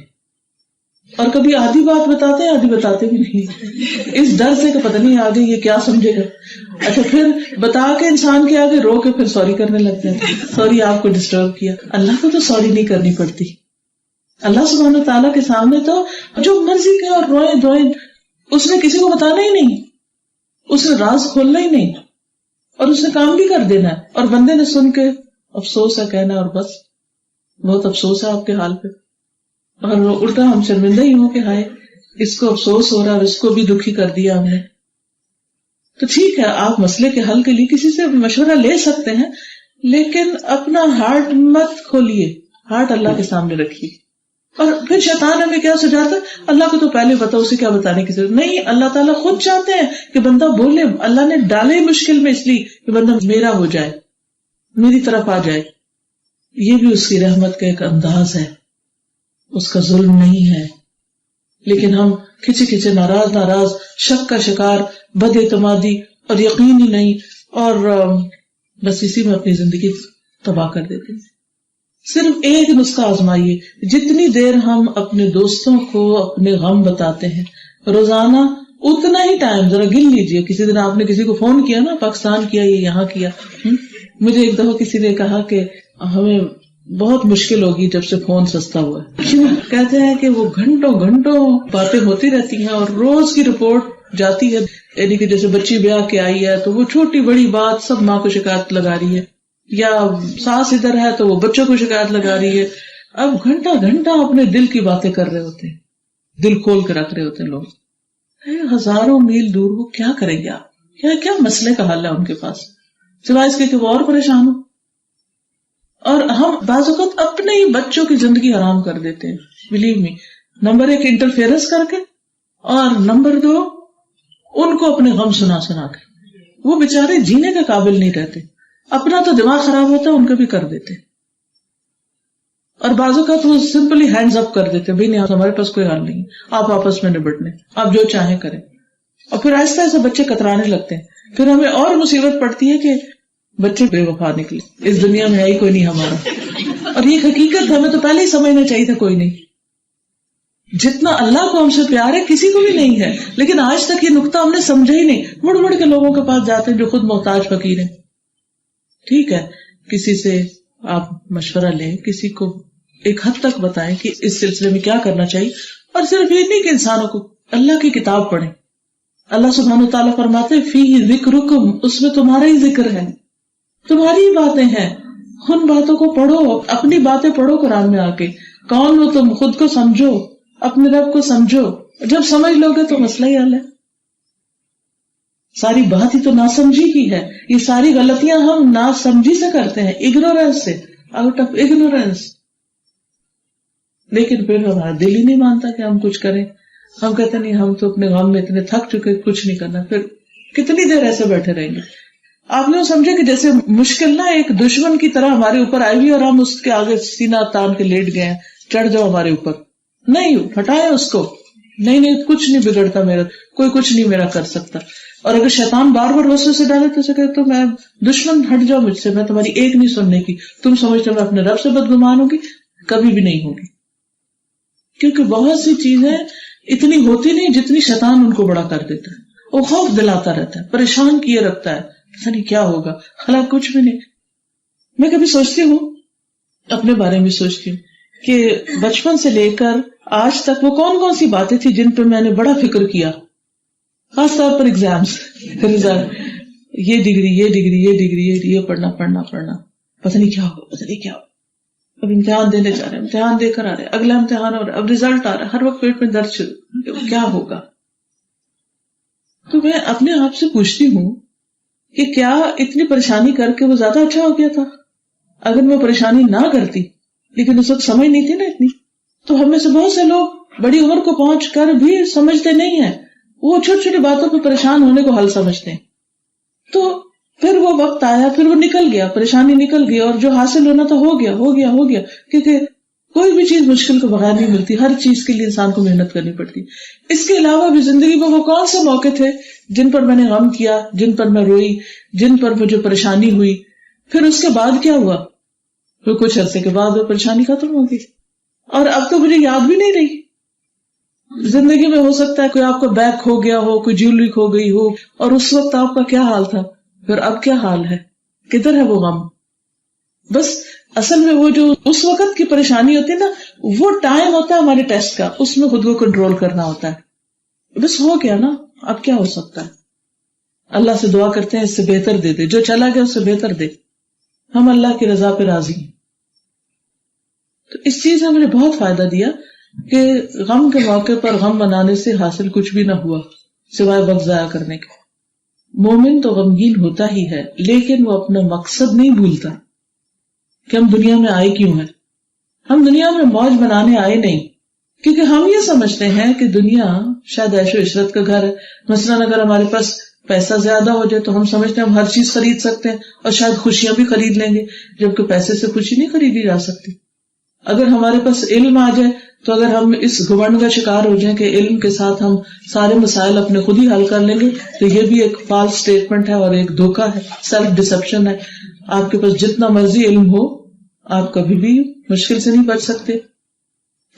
اور کبھی آدھی بات بتاتے ہیں آدھی بتاتے بھی نہیں، اس ڈر سے کہ پتہ نہیں آگے یہ کیا سمجھے گا. اچھا پھر بتا کے انسان کے آگے رو کے پھر سوری کرنے لگتے ہیں، سوری آپ کو ڈسٹرب کیا. اللہ کو تو سوری نہیں کرنی پڑتی، اللہ سبحانہ تعالیٰ کے سامنے تو جو مرضی کا اور روئیں دھوئیں، اس نے کسی کو بتانا ہی نہیں، اس نے راز کھولنا ہی نہیں، اور اس نے کام بھی کر دینا ہے، اور بندے نے سن کے افسوس ہے کہنا، اور بس بہت افسوس ہے آپ کے حال پہ، اور الٹا ہم شرمندہ ہی ہوں کہ ہائے اس کو افسوس ہو رہا اور اس کو بھی دکھی کر دیا ہم نے. تو ٹھیک ہے آپ مسئلے کے حل کے لیے کسی سے مشورہ لے سکتے ہیں، لیکن اپنا ہارٹ مت کھولیے، ہارٹ اللہ کے سامنے رکھیے. اور پھر شیطان ہمیں کیا سجاتا ہے، اللہ کو تو پہلے بتاؤ، اسے کیا بتانے کی ضرورت نہیں. اللہ تعالیٰ خود چاہتے ہیں کہ بندہ بولے، اللہ نے ڈالے مشکل میں اس لیے کہ بندہ میرا ہو جائے، میری طرف آ جائے. یہ بھی اس کی رحمت کا ایک انداز ہے، اس کا ظلم نہیں ہے. لیکن ہم کھچے کھچے ناراض شک کا شکار، بد اعتمادی اور یقین ہی نہیں، اور بس اسی میں اپنی زندگی تباہ کر دیتے ہیں. صرف ایک نسخہ آزمائیے، جتنی دیر ہم اپنے دوستوں کو اپنے غم بتاتے ہیں روزانہ اتنا ہی ٹائم ذرا گن لیجئے. کسی دن آپ نے کسی کو فون کیا نا، پاکستان کیا یا یہاں کیا، مجھے ایک دفعہ کسی نے کہا کہ ہمیں بہت مشکل ہوگی جب سے فون سستا ہوا ہے. کیوں؟ کہتے ہیں کہ وہ گھنٹوں باتیں ہوتی رہتی ہیں اور روز کی رپورٹ جاتی ہے، یعنی کہ جیسے بچی بیاہ کے آئی ہے تو وہ چھوٹی بڑی بات سب ماں کو شکایت لگا رہی ہے، یا ساس ادھر ہے تو وہ بچوں کو شکایت لگا رہی ہے. اب گھنٹہ اپنے دل کی باتیں کر رہے ہوتے ہیں، دل کھول کے رکھ رہے ہوتے ہیں لوگ. ہزاروں میل دور وہ کیا کریں گے؟ آپ کیا مسئلے کا حل ہے ان کے پاس سوائے اس کے کہ وہ اور پریشان ہو. اور ہم بعض اوقات اپنے ہی بچوں کی زندگی حرام کر دیتے ہیں. بلیو می، نمبر 1 انٹرفیئرنس کر کے، اور نمبر 2 ان کو اپنے غم سنا کے. وہ بیچارے جینے کے قابل نہیں رہتے، اپنا تو دماغ خراب ہوتا ہے، ان کا بھی کر دیتے. اور بعض اوقات وہ سمپلی ہینڈز اپ کر دیتے، بھائی نہیں ہمارے پاس کوئی حل نہیں، آپ آپس میں نبٹ لیں، آپ جو چاہیں کریں. اور پھر آہستہ آہستہ بچے کترانے لگتے ہیں. پھر ہمیں اور مصیبت پڑتی ہے کہ بچے بے وفا نکلے، اس دنیا میں ہے ہی کوئی نہیں ہمارا. اور یہ حقیقت ہمیں تو پہلے ہی سمجھنا چاہیے تھا، کوئی نہیں. جتنا اللہ کو ہم سے پیار ہے کسی کو بھی نہیں ہے، لیکن آج تک یہ نقطہ ہم نے سمجھا ہی نہیں. مڑ کے لوگوں کے پاس جاتے ہیں جو خود محتاج فقیر ہیں. ٹھیک ہے کسی سے آپ مشورہ لیں، کسی کو ایک حد تک بتائیں کہ اس سلسلے میں کیا کرنا چاہیے. اور صرف یہ نہیں کہ انسانوں کو، اللہ کی کتاب پڑھیں، اللہ سبحانہ وتعالیٰ فرماتے ہیں فیہ ذکرکم، اس میں تمہارا ہی ذکر ہے، تمہاری ہی باتیں ہیں، ان باتوں کو پڑھو، اپنی باتیں پڑھو قرآن میں آ کے، کون ہو تم، خود کو سمجھو، اپنے رب کو سمجھو، جب سمجھ لو گے تو مسئلہ ہی حل ہے۔ ساری بات ہی تو ناسمجھی کی ہے، یہ ساری غلطیاں ہم ناسمجھی سے کرتے ہیں، اگنورینس سے، آؤٹ آف اگنورینس، لیکن پھر ہمارا دل ہی نہیں مانتا کہ ہم کچھ کریں، ہم کہتے نہیں ہم تو اپنے غم میں اتنے تھک چکے کچھ نہیں کرنا، پھر کتنی دیر ایسے بیٹھے رہیں گے؟ آپ نے سمجھے کہ جیسے مشکل نہ ایک دشمن کی طرح ہمارے اوپر آئی ہوئی اور ہم اس کے آگے سینہ تان کے لیٹ گئے ہیں، چڑھ جاؤ ہمارے اوپر، نہیں، ہٹائے اس کو، نہیں کچھ نہیں بگڑتا میرا، کوئی کچھ نہیں میرا کر سکتا۔ اور اگر شیطان بار بار وسوسے ڈالے تو اسے کہے تو میں دشمن ہٹ جاؤ مجھ سے، میں تمہاری ایک نہیں سننے کی، تم سمجھتے میں اپنے رب سے بدگمان ہوگی، کبھی بھی نہیں ہوگی، کیونکہ بہت سی چیزیں اتنی ہوتی نہیں جتنی شیطان ان کو بڑا کر دیتا ہے، وہ خوف دلاتا رہتا ہے، پریشان کیے رکھتا ہے، پتہ نہیں کیا ہوگا، حالانکہ کچھ بھی نہیں۔ میں کبھی سوچتی ہوں، اپنے بارے میں سوچتی ہوں کہ بچپن سے لے کر آج تک وہ کون کون سی باتیں تھی جن پہ میں نے بڑا فکر کیا، خاص طور پر ایگزامز، رزلٹ، یہ ڈگری، یہ پڑھنا، پتہ نہیں کیا ہوگا، اب امتحان دینے جا رہے ہیں، امتحان دے کر آ رہے ہیں، اگلا امتحان ہو رہا ہے، اب رزلٹ آ رہا ہے، ہر وقت پیٹ میں درد شروع، کیا ہوگا؟ تو میں اپنے آپ سے پوچھتی ہوں کہ کیا اتنی پریشانی کر کے وہ زیادہ اچھا ہو گیا تھا؟ اگر میں پریشانی نہ کرتی، لیکن اس وقت سمجھ نہیں تھی نا اتنی، تو ہم میں سے بہت سے لوگ بڑی عمر کو پہنچ کر بھی سمجھتے نہیں ہیں، وہ چھوٹی چھوٹی باتوں پہ پریشان ہونے کو حل سمجھتے ہیں، تو پھر وہ وقت آیا، پھر وہ نکل گیا، پریشانی نکل گئی، اور جو حاصل ہونا تھا ہو گیا، کیونکہ کوئی بھی چیز مشکل کے بغیر نہیں ملتی، ہر چیز کے لیے انسان کو محنت کرنی پڑتی۔ اس کے علاوہ بھی زندگی میں وہ کون سے موقع تھے جن پر میں نے غم کیا، جن پر میں روئی، جن پر مجھے پریشانی ہوئی، پھر اس کے بعد کیا ہوا؟ پھر کچھ عرصے کے بعد وہ پریشانی ختم ہو گئی، اور اب تو مجھے یاد بھی نہیں رہی۔ زندگی میں ہو سکتا ہے کوئی آپ کا بیگ کھو گیا ہو، کوئی جیولری کھو گئی ہو، اور اس وقت آپ کا کیا حال تھا، پھر اب کیا حال ہے، کدھر ہے وہ غم؟ بس اصل میں وہ جو اس وقت کی پریشانی ہوتی ہے نا، وہ ٹائم ہوتا ہے ہمارے ٹیسٹ کا، اس میں خود کو کنٹرول کرنا ہوتا ہے۔ بس ہو گیا نا، اب کیا ہو سکتا ہے؟ اللہ سے دعا کرتے ہیں اس سے بہتر دے دے، جو چلا گیا اس سے بہتر دے، ہم اللہ کی رضا پہ راضی ہیں۔ تو اس چیز نے مجھے بہت فائدہ دیا کہ غم کے موقع پر غم منانے سے حاصل کچھ بھی نہ ہوا سوائے وقت ضائع کرنے کے۔ مومن تو غمگین ہوتا ہی ہے، لیکن وہ اپنا مقصد نہیں بھولتا کہ ہم دنیا میں آئے کیوں ہیں۔ ہم دنیا میں موج بنانے آئے نہیں، کیونکہ ہم یہ سمجھتے ہیں کہ دنیا شاید عیش و عشرت کا گھر ہے۔ مثلاً اگر ہمارے پاس پیسہ زیادہ ہو جائے تو ہم سمجھتے ہیں ہم ہر چیز خرید سکتے ہیں اور شاید خوشیاں بھی خرید لیں گے، جبکہ پیسے سے خوشی نہیں خریدی جا سکتی۔ اگر ہمارے پاس علم آ جائے تو اگر ہم اس گھمنڈ کا شکار ہو جائیں کہ علم کے ساتھ ہم سارے مسائل اپنے خود ہی حل کر لیں گے، تو یہ بھی ایک فالس اسٹیٹمنٹ ہے اور ایک دھوکہ ہے، سیلف ڈسپشن ہے۔ آپ کے پاس جتنا مرضی علم ہو، آپ کبھی بھی مشکل سے نہیں بچ سکتے۔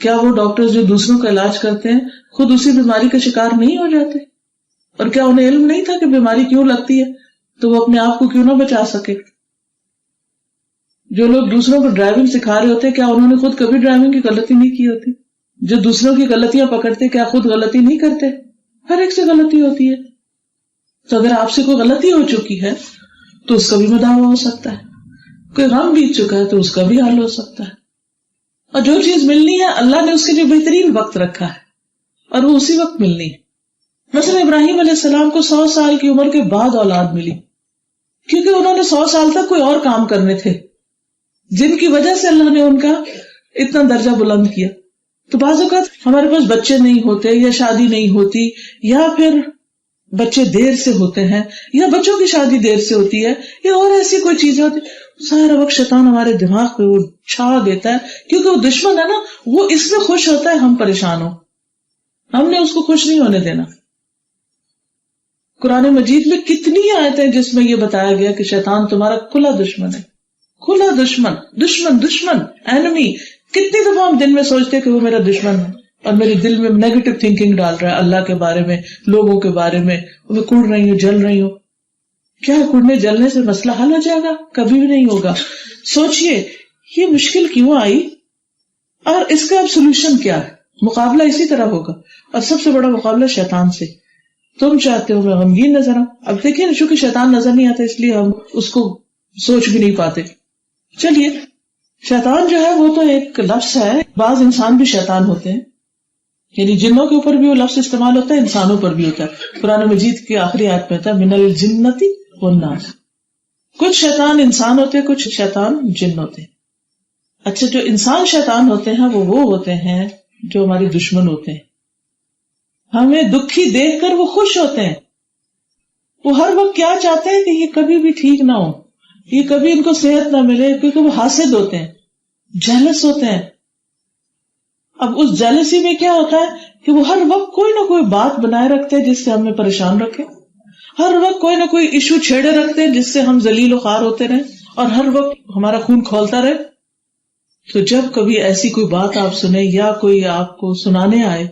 کیا وہ ڈاکٹر جو دوسروں کا علاج کرتے ہیں خود اسی بیماری کا شکار نہیں ہو جاتے؟ اور کیا انہیں علم نہیں تھا کہ بیماری کیوں لگتی ہے، تو وہ اپنے آپ کو کیوں نہ بچا سکے؟ جو لوگ دوسروں کو ڈرائیونگ سکھا رہے ہوتے، کیا انہوں نے خود کبھی ڈرائیونگ کی غلطی نہیں کی ہوتی؟ جو دوسروں کی غلطیاں پکڑتے، کیا خود غلطی نہیں کرتے؟ ہر ایک سے غلطی ہوتی ہے۔ تو اگر آپ سے کوئی غلطی ہو چکی ہے تو اس کا بھی مداوع ہو سکتا ہے، کوئی غم بیت چکا ہے تو اس کا بھی حل ہو سکتا ہے، اور جو چیز ملنی ہے اللہ نے اس کے لیے بہترین وقت رکھا ہے اور وہ اسی وقت ملنی ہے۔ مثلا ابراہیم علیہ السلام کو 100 سال کی عمر کے بعد اولاد ملی، کیونکہ انہوں نے 100 سال تک کوئی اور کام کرنے تھے جن کی وجہ سے اللہ نے ان کا اتنا درجہ بلند کیا۔ تو بعض اوقات ہمارے پاس بچے نہیں ہوتے، یا شادی نہیں ہوتی، یا پھر بچے دیر سے ہوتے ہیں، یا بچوں کی شادی دیر سے ہوتی ہے، یا اور ایسی کوئی چیزیں ہوتی، سارا وقت شیطان ہمارے دماغ پہ وہ چھا دیتا ہے، کیونکہ وہ دشمن ہے نا، وہ اس میں خوش ہوتا ہے ہم پریشان ہوں، ہم نے اس کو خوش نہیں ہونے دینا۔ قرآن مجید میں کتنی آیتیں جس میں یہ بتایا گیا کہ شیطان تمہارا کھلا دشمن ہے، کھلا دشمن، دشمن اینمی۔ کتنی دفعہ ہم دن میں سوچتے کہ وہ میرا دشمن ہے اور میرے دل میں نیگیٹو تھنکنگ ڈال رہا ہے اللہ کے بارے میں، لوگوں کے بارے میں، میں کڑ رہی ہوں، جل رہی ہوں۔ کیا کڑنے جلنے سے مسئلہ حل ہو جائے گا؟ کبھی بھی نہیں ہوگا۔ سوچئے یہ مشکل کیوں آئی اور اس کا اب سولوشن کیا ہے؟ مقابلہ اسی طرح ہوگا، اور سب سے بڑا مقابلہ شیطان سے، تم چاہتے ہو میں غمگین نظر آؤں. اب دیکھیں نا، چونکہ شیطان نظر نہیں آتا اس لیے ہم اس کو سوچ بھی نہیں پاتے. چلیے، شیطان جو ہے وہ تو ایک لفظ ہے. بعض انسان بھی شیطان ہوتے ہیں، یعنی جنوں کے اوپر بھی وہ لفظ استعمال ہوتا ہے، انسانوں پر بھی ہوتا ہے. قرآن مجید کی آخری آیت میں ہوتا ہے من الجنتی والناس. کچھ شیطان انسان ہوتے ہیں، کچھ شیطان جن ہوتے ہیں. اچھا، جو انسان شیطان ہوتے ہیں وہ ہوتے ہیں جو ہمارے دشمن ہوتے ہیں. ہمیں دکھی دیکھ کر وہ خوش ہوتے ہیں. وہ ہر وقت کیا چاہتے ہیں کہ یہ کبھی بھی ٹھیک نہ ہو، یہ کبھی ان کو صحت نہ ملے، کیونکہ وہ حاسد ہوتے ہیں، جیلس ہوتے ہیں. اب اس جیلسی میں کیا ہوتا ہے کہ وہ ہر وقت کوئی نہ کوئی بات بنائے رکھتے ہیں جس سے ہمیں پریشان رکھے، ہر وقت کوئی نہ کوئی ایشو چھیڑے رکھتے ہیں جس سے ہم ذلیل و خوار ہوتے رہیں اور ہر وقت ہمارا خون کھولتا رہے. تو جب کبھی ایسی کوئی بات آپ سنیں یا کوئی آپ کو سنانے آئے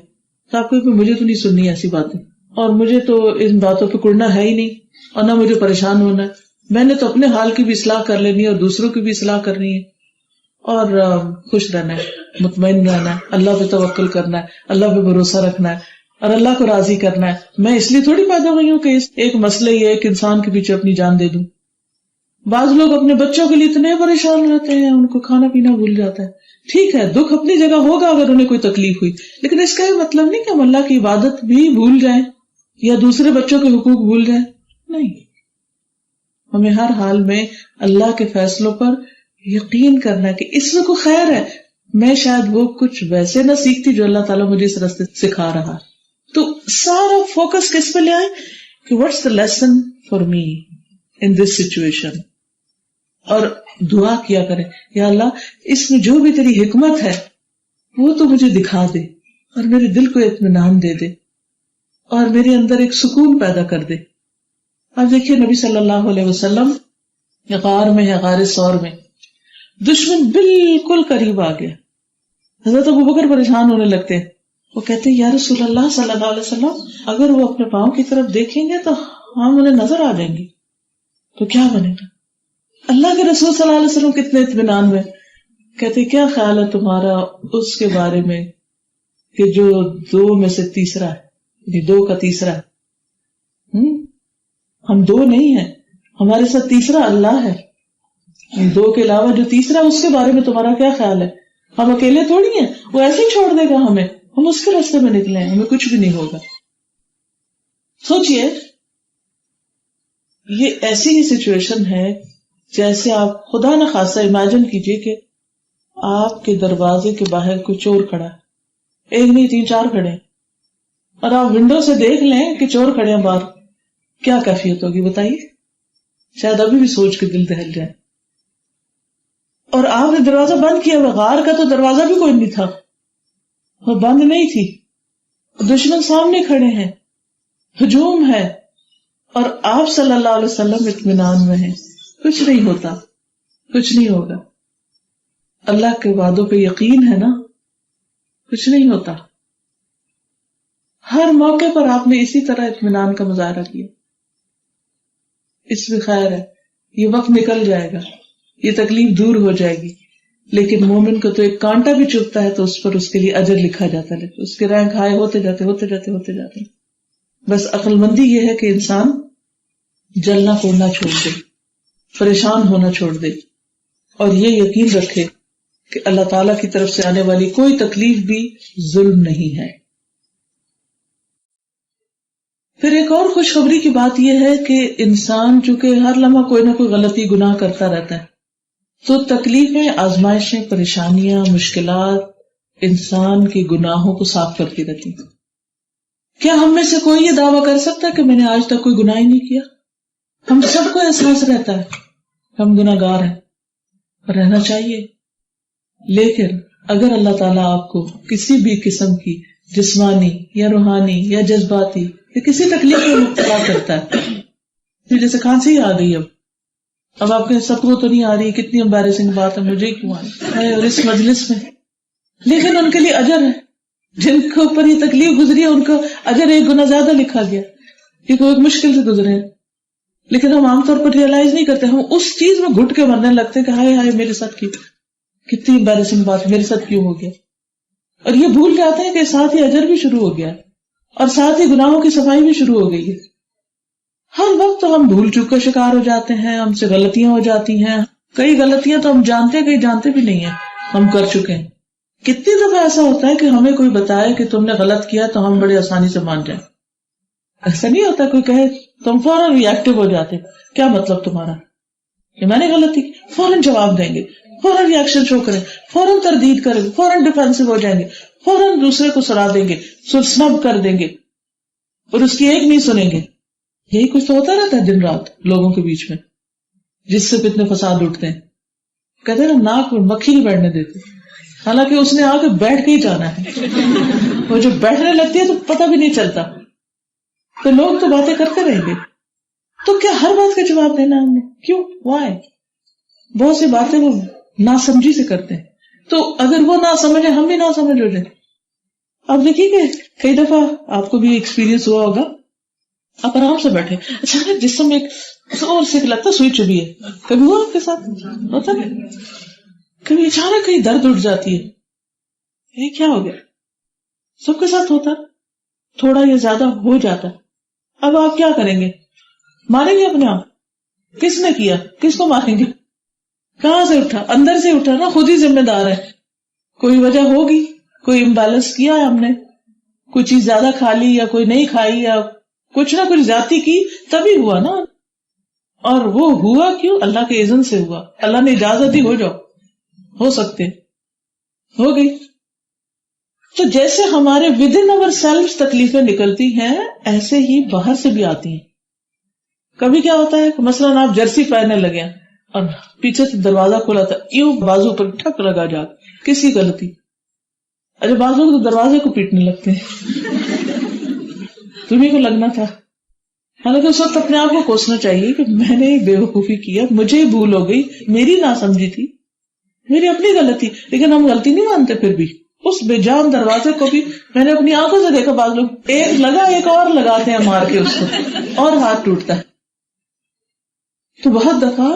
تو آپ کو مجھے تو نہیں سننی ایسی باتیں، اور مجھے تو ان باتوں پہ کڑنا ہے ہی نہیں، اور نہ مجھے پریشان ہونا ہے. میں نے تو اپنے حال کی بھی اصلاح کر لینی ہے اور دوسروں کی بھی اصلاح کرنی ہے، اور خوش رہنا ہے، مطمئن رہنا ہے، اللہ پہ توکل کرنا ہے، اللہ پہ بھروسہ رکھنا ہے اور اللہ کو راضی کرنا ہے. میں اس لیے تھوڑی پیدا ہوئی ہوں کہ اس ایک مسئلے یا ایک انسان کے پیچھے اپنی جان دے دوں. بعض لوگ اپنے بچوں کے لیے اتنے پریشان رہتے ہیں، ان کو کھانا پینا بھول جاتا ہے. ٹھیک ہے، دکھ اپنی جگہ ہوگا اگر انہیں کوئی تکلیف ہوئی، لیکن اس کا یہ مطلب نہیں کہ ہم اللہ کی عبادت بھی بھول جائیں یا دوسرے بچوں کے حقوق بھول جائیں. نہیں، ہمیں ہر حال میں اللہ کے فیصلوں پر یقین کرنا ہے کہ اس میں کوئی خیر ہے. میں شاید وہ کچھ ویسے نہ سیکھتی جو اللہ تعالیٰ مجھے اس راستے سکھا رہا. تو سارا فوکس کس پہ لے آئے کہ what's the lesson for me in this situation, اور دعا کیا کریں یا اللہ اس میں جو بھی تیری حکمت ہے وہ تو مجھے دکھا دے اور میرے دل کو اطمینان دے دے اور میرے اندر ایک سکون پیدا کر دے. اب دیکھیے نبی صلی اللہ علیہ وسلم غار میں ہے، غار ثور میں، دشمن بالکل قریب آ گیا. حضرت ابوبکر پریشان ہونے لگتے ہیں. وہ کہتے ہیں یا رسول اللہ صلی اللہ علیہ وسلم اگر وہ اپنے پاؤں کی طرف دیکھیں گے تو ہم انہیں نظر آ جائیں گے، تو کیا بنے گا؟ اللہ کے رسول صلی اللہ علیہ وسلم کتنے اطمینان میں کہتے کیا خیال ہے تمہارا اس کے بارے میں کہ جو دو میں سے تیسرا ہے، یعنی دو کا تیسرا ہے. ہم دو نہیں ہیں، ہمارے ساتھ تیسرا اللہ ہے. دو کے علاوہ جو تیسرا اس کے بارے میں تمہارا کیا خیال ہے؟ ہم اکیلے تھوڑی ہیں، وہ ایسے ہی چھوڑ دے گا ہمیں، ہم اس کے راستے میں نکلے ہیں، ہمیں کچھ بھی نہیں ہوگا. سوچئے یہ ایسی ہی سچویشن ہے جیسے آپ خدا نہ خاصا امیجن کیجئے کہ آپ کے دروازے کے باہر کوئی چور کھڑا ہے، ایک نہیں 3-4 کھڑے ہیں، اور آپ ونڈو سے دیکھ لیں کہ چور کھڑے ہیں باہر، کیا کیفیت ہوگی بتائیے؟ شاید ابھی بھی سوچ کے دل دہل جائے. اور آپ نے دروازہ بند کیا ہوا، غار کا تو دروازہ بھی کوئی نہیں تھا، وہ بند نہیں تھی، دشمن سامنے کھڑے ہیں، ہجوم ہے، اور آپ صلی اللہ علیہ وسلم اطمینان میں ہیں. کچھ نہیں ہوتا، کچھ نہیں ہوگا. اللہ کے وعدوں پہ یقین ہے نا، کچھ نہیں ہوتا. ہر موقع پر آپ نے اسی طرح اطمینان کا مظاہرہ کیا. اس میں خیر ہے، یہ وقت نکل جائے گا، یہ تکلیف دور ہو جائے گی. لیکن مومن کو تو ایک کانٹا بھی چبھتا ہے تو اس پر اس کے لیے اجر لکھا جاتا ہے، اس کے رینک ہائی ہوتے جاتے. بس عقل مندی یہ ہے کہ انسان جلنا پھوڑنا چھوڑ دے، پریشان ہونا چھوڑ دے، اور یہ یقین رکھے کہ اللہ تعالی کی طرف سے آنے والی کوئی تکلیف بھی ظلم نہیں ہے. پھر ایک اور خوشخبری کی بات یہ ہے کہ انسان چونکہ ہر لمحہ کوئی نہ کوئی غلطی گناہ کرتا رہتا ہے، تو تکلیفیں، آزمائشیں، پریشانیاں، مشکلات انسان کے گناہوں کو صاف کرتی رہتی. کیا ہم میں سے کوئی یہ دعویٰ کر سکتا ہے کہ میں نے آج تک کوئی گناہ ہی نہیں کیا؟ ہم سب کو احساس رہتا ہے ہم گناہ گار ہیں، رہنا چاہیے. لیکن اگر اللہ تعالیٰ آپ کو کسی بھی قسم کی جسمانی یا روحانی یا جذباتی یا کسی تکلیف میں مبتلا کرتا ہے، جیسے کھانسی آ گئی، اب آپ کے سب کو تو نہیں آ رہی، کتنی امبیرسنگ بات ہے، مجھے کیوں آ رہی ہے اور اس مجلس میں، لیکن ان کے لیے اجر ہے. جن کے اوپر یہ تکلیف گزری ہے ان کو اجر 1 گنا زیادہ لکھا گیا کیونکہ وہ ایک مشکل سے گزرے ہیں. لیکن ہم عام طور پر ریئلائز نہیں کرتے، ہم اس چیز میں گھٹ کے مرنے لگتے ہیں کہ ہائے ہائے میرے ساتھ کتنی امبیرسنگ بات میرے ساتھ کیوں ہو گیا، اور یہ بھول جاتے ہیں کہ ساتھ ہی اجر بھی شروع ہو گیا. اور ساتھ ہی گناہوں کی صفائی بھی شروع ہو گئی ہے. ہر وقت تو ہم بھول چوک کا شکار ہو جاتے ہیں, ہم سے غلطیاں ہو جاتی ہیں. کئی غلطیاں تو ہم جانتے کئی جانتے بھی نہیں ہیں ہم کر چکے ہیں. کتنی دفعہ ایسا ہوتا ہے کہ ہمیں کوئی بتائے کہ تم نے غلط کیا تو ہم بڑے آسانی سے مان جائیں. ایسا نہیں ہوتا کوئی کہے تم فوراً ری ایکٹیو ہو جاتے, کیا مطلب تمہارا, کہ میں نے غلطی کی, فوراً جواب دیں گے, فوراً ریئیکشن شو کریں, فوراً تردید کریں گے, فوراً ڈیفینسو ہو جائیں گے, فوراً دوسرے کو سڑا دیں گے, سنب کر دیں گے اور اس کی ایک نہیں سنیں گے. یہی کچھ تو ہوتا رہتا ہے دن رات لوگوں کے بیچ میں, جس سے کتنے فساد اٹھتے ہیں. کہتے ہیں نا ناک میں مکھی نہیں بیٹھنے دیتے, حالانکہ اس نے آ کے بیٹھ کے ہی جانا ہے. وہ جو بیٹھنے لگتی ہے تو پتہ بھی نہیں چلتا. تو لوگ تو باتیں کرتے رہیں گے, تو کیا ہر بات کا جواب دینا ہم نے, کیوں, وائی؟ بہت سی باتیں وہ ناسمجھی سے کرتے ہیں, تو اگر وہ نہ سمجھے ہم بھی نہ سمجھ ہو جائیں. آپ دیکھیے کہ کئی دفعہ آپ کو بھی ایکسپیرینس ہوا ہوگا, آپ آرام سے بیٹھے, اچانک جسم ایک زور سے لگتا سوئی چبھی ہے. کبھی ہوا آپ کے ساتھ ہوتا ہے؟ کبھی اچانک کہیں درد اٹھ جاتی ہے, یہ کیا ہو گیا؟ سب کے ساتھ ہوتا, تھوڑا یا زیادہ ہو جاتا. اب آپ کیا کریں گے؟ ماریں گے اپنے آپ؟ کس نے کیا, کس کو ماریں گے؟ کہاں سے اٹھا؟ اندر سے اٹھا نا, خود ہی ذمہ دار ہے. کوئی وجہ ہوگی, کوئی امبیلنس کیا ہے ہم نے, کوئی چیز زیادہ کھا لی یا کوئی نہیں کھائی یا کچھ نہ کچھ زیادتی کی, تبھی ہوا نا. اور وہ ہوا کیوں؟ اللہ کے اذن سے ہوا, اللہ نے اجازت دی, ہو جاؤ, ہو سکتے, ہو گئی. تو جیسے ہمارے ود ان اوور سیلف تکلیفیں نکلتی ہیں, ایسے ہی باہر سے بھی آتی ہیں. کبھی کیا ہوتا ہے کہ مثلاً آپ جرسی پہننے لگے اور پیچھے سے دروازہ کھلا تھا, یوں بازو پر ٹھک لگا جا, کسی غلطی, ارے بازو تو دروازے کو پیٹنے لگتے ہیں, تمہیں کو لگنا تھا. حالانکہ اس وقت اپنے آپ کو کوسنا چاہیے کہ میں نے بے وقوفی کیا, مجھے بھول ہو گئی, میری ناسمجھی تھی, میری اپنی غلطی. لیکن ہم غلطی نہیں مانتے. پھر بھی اس بے جان دروازے کو بھی میں نے اپنی آنکھوں سے دیکھا, بعض لوگ ایک لگا ایک اور لگاتے ہیں مار کے اس کو, اور ہاتھ ٹوٹتا ہے. تو بہت دفعہ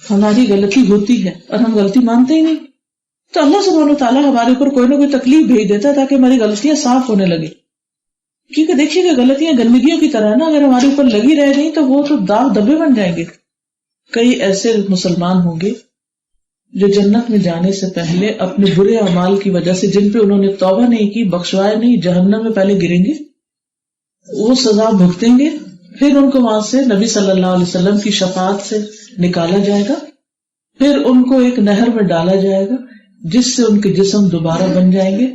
ہماری غلطی ہوتی ہے اور ہم غلطی مانتے ہی نہیں. تو اللہ سبحانہ وتعالیٰ ہمارے اوپر کوئی نہ کوئی تکلیف بھیج دیتا ہے تاکہ ہماری غلطیاں صاف ہونے لگے. کیونکہ دیکھیے کہ غلطیاں گندگیوں کی طرح نا, اگر ہمارے اوپر لگی رہ گئی تو وہ تو داغ دبے بن جائیں گے. کئی ایسے مسلمان ہوں گے جو جنت میں جانے سے پہلے اپنے برے اعمال کی وجہ سے, جن پہ انہوں نے توبہ نہیں کی, بخشوائے نہیں, جہنم میں پہلے گریں گے, وہ سزا بھگتیں گے, پھر ان کو وہاں سے نبی صلی اللہ علیہ وسلم کی شفاعت سے نکالا جائے گا, پھر ان کو ایک نہر میں ڈالا جائے گا جس سے ان کے جسم دوبارہ بن جائیں گے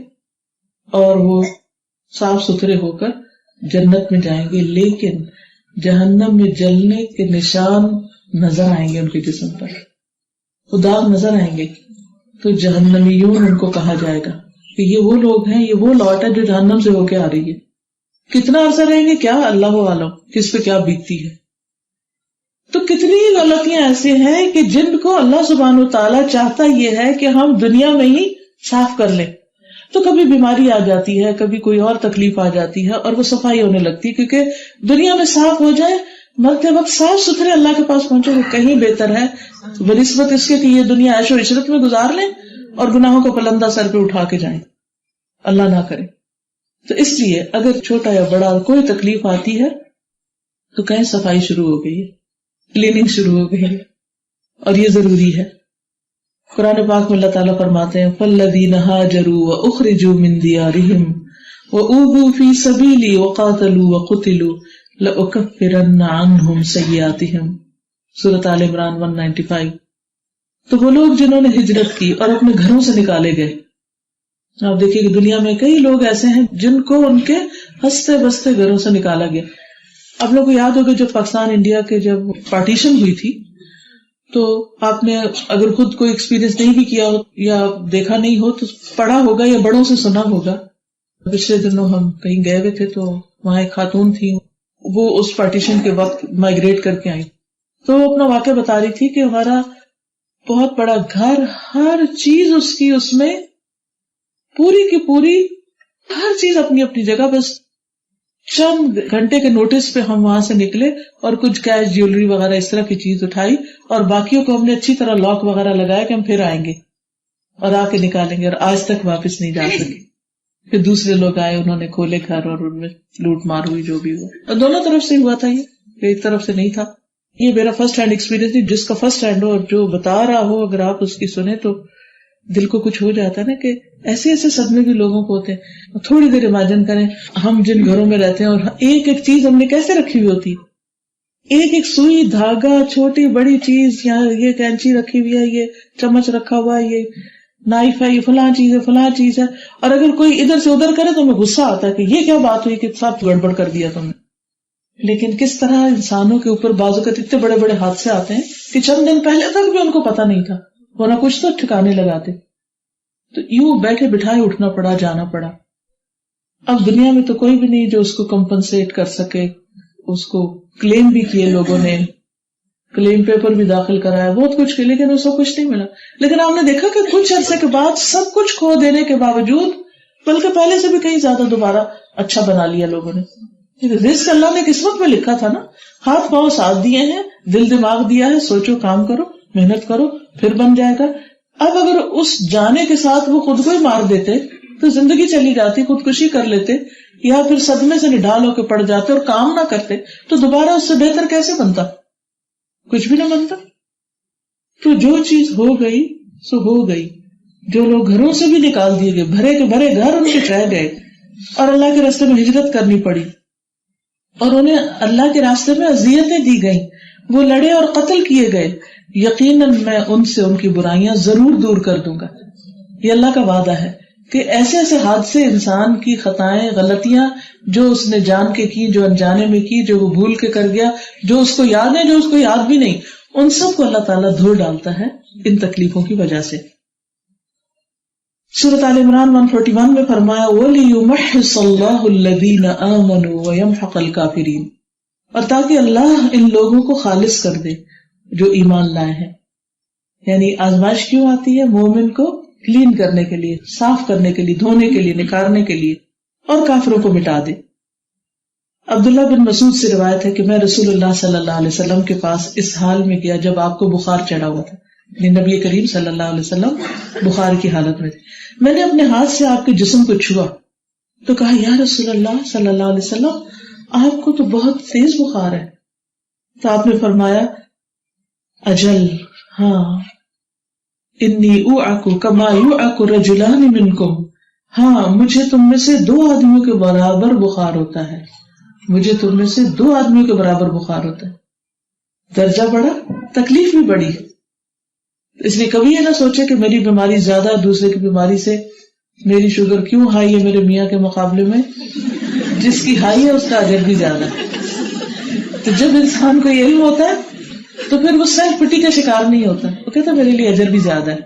اور وہ صاف ستھرے ہو کر جنت میں جائیں گے. لیکن جہنم میں جلنے کے نشان نظر آئیں گے ان کے جسم پر, وہ داغ نظر آئیں گے. تو جہنمیون ان کو کہا جائے گا کہ یہ وہ لوگ ہیں, یہ وہ لوٹ ہے جو جہنم سے ہو کے آ رہی ہے. کتنا عرصہ رہیں گے کیا اللہ عالم, کس پہ کیا بیتتی ہے. تو کتنی غلطیاں ایسے ہیں کہ جن کو اللہ سبحانہ وتعالیٰ چاہتا یہ ہے کہ ہم دنیا میں ہی صاف کر لیں. تو کبھی بیماری آ جاتی ہے, کبھی کوئی اور تکلیف آ جاتی ہے اور وہ صفائی ہونے لگتی ہے, کیونکہ دنیا میں صاف ہو جائے, مرتے وقت صاف ستھرے اللہ کے پاس پہنچے, وہ کہیں بہتر ہے بنسبت اس کے کہ یہ دنیا عیش و عشرت میں گزار لیں اور گناہوں کو پلندہ سر پہ اٹھا کے جائیں, اللہ نہ کرے. تو اس لیے اگر چھوٹا یا بڑا کوئی تکلیف آتی ہے تو کہیں صفائی شروع ہو گئی ہے, کلیننگ شروع ہو گئی ہے, اور یہ ضروری ہے. قرآن پاک میں اللہ تعالیٰ فرماتے ہیں فَالَّذِينَ هَاجَرُوا وَأُخْرِجُوا مِن دِيَارِهِمْ وَأُوذُوا فِي سَبِيلِي وَقَاتَلُوا وَقُتِلُوا لَأُكَفِّرَنَّ عَنْهُمْ سَيِّئَاتِهِمْ. سورۃ آل عمران 195. تو وہ لوگ جنہوں نے ہجرت کی اور اپنے گھروں سے نکالے گئے. آپ دیکھیے کہ دنیا میں کئی لوگ ایسے ہیں جن کو ان کے ہنستے بستے گھروں سے نکالا گیا. آپ لوگ کو یاد ہوگا جب پاکستان انڈیا کے جب پارٹیشن ہوئی تھی تو آپ نے اگر خود کوئی ایکسپیرینس نہیں بھی کیا ہو یا دیکھا نہیں ہو تو پڑھا ہوگا یا بڑوں سے سنا ہوگا. پچھلے دنوں ہم کہیں گئے ہوئے تھے تو وہاں ایک خاتون تھی, وہ اس پارٹیشن کے وقت مائگریٹ کر کے آئی, تو وہ اپنا واقعہ بتا رہی تھی کہ ہمارا بہت بڑا گھر, ہر چیز اس کی, اس میں پوری کی پوری ہر چیز اپنی اپنی جگہ, بس چند گھنٹے کے نوٹس پہ ہم وہاں سے نکلے اور کچھ کیش جیولری وغیرہ اس طرح کی چیز اٹھائی اور باقیوں کو ہم نے اچھی طرح لاک وغیرہ لگایا کہ ہم پھر آئیں گے اور آ کے نکالیں گے, اور آج تک واپس نہیں جا سکے. پھر دوسرے لوگ آئے, انہوں نے کھولے گھر اور ان میں لوٹ مار ہوئی جو بھی ہوا, اور دونوں طرف سے ہوا تھا, یہ ایک طرف سے نہیں تھا. یہ میرا فرسٹ ہینڈ ایکسپیرینس نہیں, جس کا فرسٹ ہینڈ ہو اور جو بتا رہا ہو اگر آپ اس کی سنیں تو دل کو کچھ ہو جاتا ہے نا, کہ ایسے ایسے صدمے بھی لوگوں کو ہوتے ہیں. تھوڑی دیر امیجن کریں ہم جن گھروں میں رہتے ہیں اور ایک ایک چیز ہم نے کیسے رکھی ہوئی ہوتی, ایک ایک سوئی, دھاگا, چھوٹی بڑی چیز, یہاں یہ کینچی رکھی ہوئی ہے, یہ چمچ رکھا ہوا ہے, یہ نائف ہے, یہ فلاں چیز ہے, فلاں چیز ہے. اور اگر کوئی ادھر سے ادھر کرے تو ہمیں غصہ آتا ہے کہ یہ کیا بات ہوئی کہ سب گڑبڑ کر دیا تم نے. لیکن کس طرح انسانوں کے اوپر بعض اوقات اتنے بڑے بڑے حادثے آتے ہیں کہ چند دن پہلے تک بھی ان کو پتا نہیں تھا, ورنہ کچھ تو ٹھکانے لگاتے. تو یوں بیٹھے بٹھائے اٹھنا پڑا, جانا پڑا. اب دنیا میں تو کوئی بھی نہیں جو اس کو کمپنسیٹ کر سکے. اس کو کلیم بھی کیے لوگوں نے, کلیم پیپر بھی داخل کرایا, بہت کچھ کیا, لیکن اس کو کچھ نہیں ملا. لیکن آپ نے دیکھا کہ کچھ عرصے کے بعد سب کچھ کھو دینے کے باوجود, بلکہ پہلے سے بھی کہیں زیادہ دوبارہ اچھا بنا لیا لوگوں نے. رزق اللہ نے قسمت میں لکھا تھا نا, ہاتھ پاؤں ساتھ دیے ہیں, دل دماغ دیا ہے, سوچو, کام کرو, محنت کرو, پھر بن جائے گا. اب اگر اس جانے کے ساتھ وہ خود کو ہی مار دیتے تو زندگی چلی جاتی, خودکشی کر لیتے, یا پھر صدمے سے نڈھال ہو کے پڑ جاتے اور کام نہ کرتے, تو دوبارہ اس سے بہتر کیسے بنتا؟ کچھ بھی نہ بنتا. تو جو چیز ہو گئی سو ہو گئی. جو لوگ گھروں سے بھی نکال دیے گئے, بھرے کے بھرے گھر ان کے رہ گئے, اور اللہ کے راستے میں ہجرت کرنی پڑی, اور انہیں اللہ کے راستے میں اذیتیں دی گئیں, وہ لڑے اور قتل کیے گئے, یقیناً میں ان سے ان کی برائیاں ضرور دور کر دوں گا. یہ اللہ کا وعدہ ہے کہ ایسے ایسے حادثے, انسان کی خطائیں, غلطیاں جو اس نے جان کے کی, جو انجانے میں کی, جو وہ بھول کے کر گیا, جو اس کو یاد ہے, جو اس کو یاد بھی نہیں, ان سب کو اللہ تعالیٰ دھو ڈالتا ہے ان تکلیفوں کی وجہ سے. سورۃ آل عمران 141 میں فرمایا وَلِيُمَحِّصَ اللَّهُ الَّذِينَ آمَنُوا وَيَمْحَقَ الْكَافِرِينَ, اور تاکہ اللہ ان لوگوں کو خالص کر دے جو ایمان لائے ہیں. یعنی آزمائش کیوں آتی ہے؟ مومن کو کلین کرنے کے لیے, صاف کرنے کے لیے, دھونے کے لیے, نکارنے کے لیے, اور کافروں کو مٹا دے. عبداللہ بن مسعود سے روایت ہے کہ میں رسول اللہ صلی اللہ علیہ وسلم کے پاس اس حال میں گیا جب آپ کو بخار چڑھا ہوا تھا. نبی کریم صلی اللہ علیہ وسلم بخار کی حالت میں تھے. میں نے اپنے ہاتھ سے آپ کے جسم کو چھوا تو کہا یا رسول اللہ صلی اللہ علیہ وسلم, آپ کو تو بہت تیز بخار ہے. تو آپ نے فرمایا اجل, ہاں, انی اوعک کما یوعک رجلان منکم, ہاں مجھے تم میں سے 2 آدمیوں کے برابر بخار ہوتا ہے, مجھے تم میں سے 2 آدمیوں کے برابر بخار ہوتا ہے. درجہ بڑا, تکلیف بھی بڑی. اس لیے کبھی یہ نہ سوچے کہ میری بیماری زیادہ, دوسرے کی بیماری سے میری شوگر کیوں ہائی ہے میرے میاں کے مقابلے میں, جس کی ہائی ہے اس کا اجر بھی زیادہ ہے. تو جب انسان کو یہ علم ہوتا ہے تو پھر وہ سیلف پٹی کا شکار نہیں ہوتا, وہ کہتا ہے میرے لیے اجر بھی زیادہ ہے,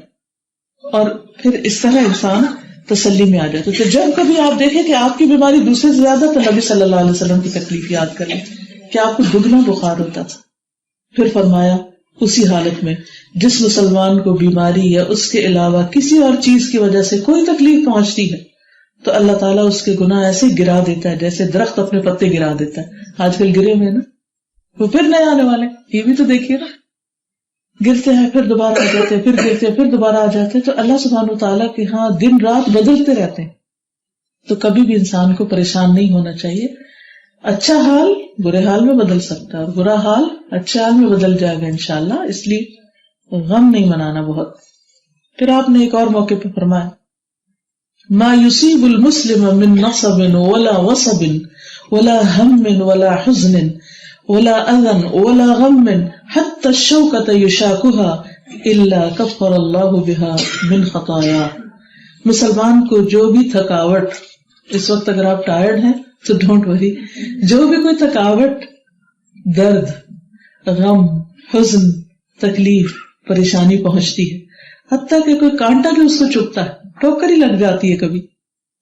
اور پھر اس طرح انسان تسلی میں آ جاتا. تو جب کبھی آپ دیکھیں کہ آپ کی بیماری دوسرے سے زیادہ, تو نبی صلی اللہ علیہ وسلم کی تکلیف یاد کر لیں کہ آپ کو دگنا بخار ہوتا تھا. پھر فرمایا اسی حالت میں جس مسلمان کو بیماری یا اس کے علاوہ کسی اور چیز کی وجہ سے کوئی تکلیف پہنچتی ہے تو اللہ تعالیٰ اس کے گناہ ایسے گرا دیتا ہے جیسے درخت اپنے پتے گرا دیتا ہے. آج کل گرے ہوئے نا, وہ پھر نئے آنے والے, یہ بھی تو دیکھیے نا, گرتے ہیں پھر دوبارہ آ جاتے ہیں, پھر گرتے ہیں پھر دوبارہ آ جاتے ہیں. تو اللہ سبحانہ وتعالیٰ کے ہاں دن رات بدلتے رہتے ہیں. تو کبھی بھی انسان کو پریشان نہیں ہونا چاہیے. اچھا حال برے حال میں بدل سکتا ہے, اور برا حال اچھے حال میں بدل جائے گا انشاءاللہ. اس لیے غم نہیں منانا بہت. پھر آپ نے ایک اور موقع پہ فرمایا ما يصيب المسلم من نصب ولا وصب ولا هم ولا حزن ولا اذى ولا غم حتى الشوكة يشاكها الا كفر الله بها من خطاياه. مسلمان کو جو بھی تھکاوٹ, اس وقت اگر آپ ٹائرڈ ہیں تو ڈونٹ وری, جو بھی کوئی تھکاوٹ, درد, غم, حزن, تکلیف, پریشانی پہنچتی ہے, حتیٰ کہ کوئی کانٹا بھی اس کو چبھتا ہے, ٹھوکر ہی لگ جاتی ہے کبھی,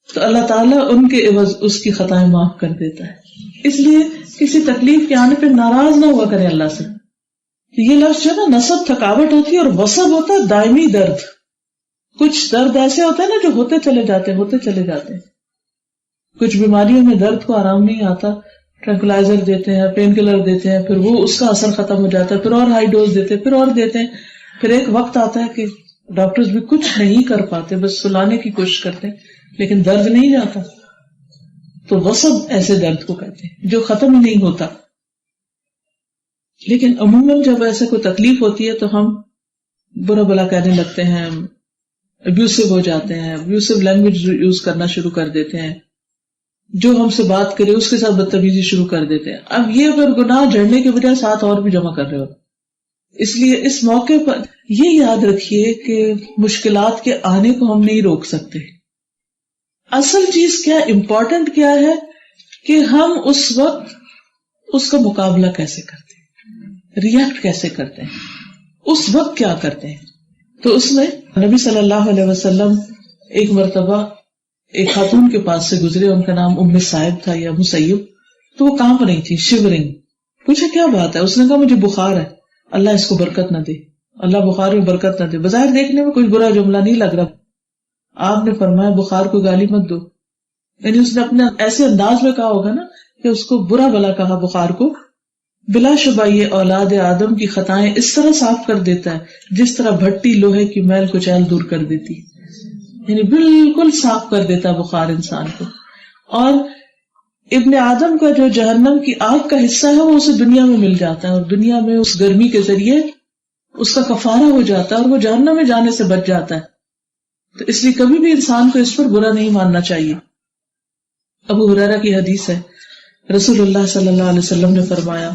تو اللہ تعالیٰ ان کے عوض اس کی خطائیں معاف کر دیتا ہے. اس لیے کسی تکلیف کے آنے پہ ناراض نہ ہوا کریں اللہ سے. یہ لفظ جو ہے نا, نصب تھکاوٹ ہوتی ہے, اور وصب ہوتا ہے دائمی درد. کچھ درد ایسے ہوتے ہیں نا جو ہوتے چلے جاتے ہیں. کچھ بیماریوں میں درد کو آرام نہیں آتا, ٹرینکولائزر دیتے ہیں, پین کلر دیتے ہیں, پھر وہ اس کا اثر ختم ہو جاتا ہے, پھر اور ہائی ڈوز دیتے ہیں, پھر اور دیتے ہیں. پھر ایک وقت آتا ہے کہ ڈاکٹرز بھی کچھ نہیں کر پاتے, بس سلانے کی کوشش کرتے ہیں, لیکن درد نہیں جاتا. تو غصب ایسے درد کو کہتے ہیں جو ختم ہی نہیں ہوتا. لیکن عموماً جب ایسے کوئی تکلیف ہوتی ہے تو ہم برا بلا کہنے لگتے ہیں، ابیوسو ہو جاتے ہیں، ابیوسو لینگویج یوز کرنا شروع کر دیتے ہیں، جو ہم سے بات کرے اس کے ساتھ بدتمیزی شروع کر دیتے ہیں. اب یہ اگر گناہ جڑنے کے بجائے ساتھ اور بھی جمع کر رہے ہو. اس لیے اس موقع پر یہ یاد رکھیے کہ مشکلات کے آنے کو ہم نہیں روک سکتے. اصل چیز کیا، امپورٹنٹ کیا ہے کہ ہم اس وقت اس کا مقابلہ کیسے کرتے ہیں، ریئیکٹ کیسے کرتے ہیں، اس وقت کیا کرتے ہیں. تو اس میں نبی صلی اللہ علیہ وسلم ایک مرتبہ ایک خاتون کے پاس سے گزرے، ان کا نام ام صائب تھا یا مسیب. تو وہ کانپ رہی تھی، شیورنگ. پوچھا کیا بات ہے؟ اس نے کہا مجھے بخار ہے، اللہ اس کو برکت نہ دے، اللہ بخار میں برکت نہ دے. بظاہر دیکھنے میں کوئی برا جملہ نہیں لگ رہا. آپ نے فرمایا بخار کو گالی مت دو. یعنی اس نے اپنے ایسے انداز میں کہا ہوگا نا کہ اس کو برا بلا کہا بخار کو. بلا شبہ یہ اولاد آدم کی خطائیں اس طرح صاف کر دیتا ہے جس طرح بھٹی لوہے کی میل کچیل دور کر دیتی، یعنی بالکل صاف کر دیتا ہے بخار انسان کو. اور ابن آدم کا جو جہنم کی آگ کا حصہ ہے وہ اسے دنیا میں مل جاتا ہے، اور دنیا میں اس گرمی کے ذریعے اس کا کفارہ ہو جاتا ہے اور وہ جہنم میں جانے سے بچ جاتا ہے. تو اس لیے کبھی بھی انسان کو اس پر برا نہیں ماننا چاہیے. ابو ہریرہ کی حدیث ہے، رسول اللہ صلی اللہ علیہ وسلم نے فرمایا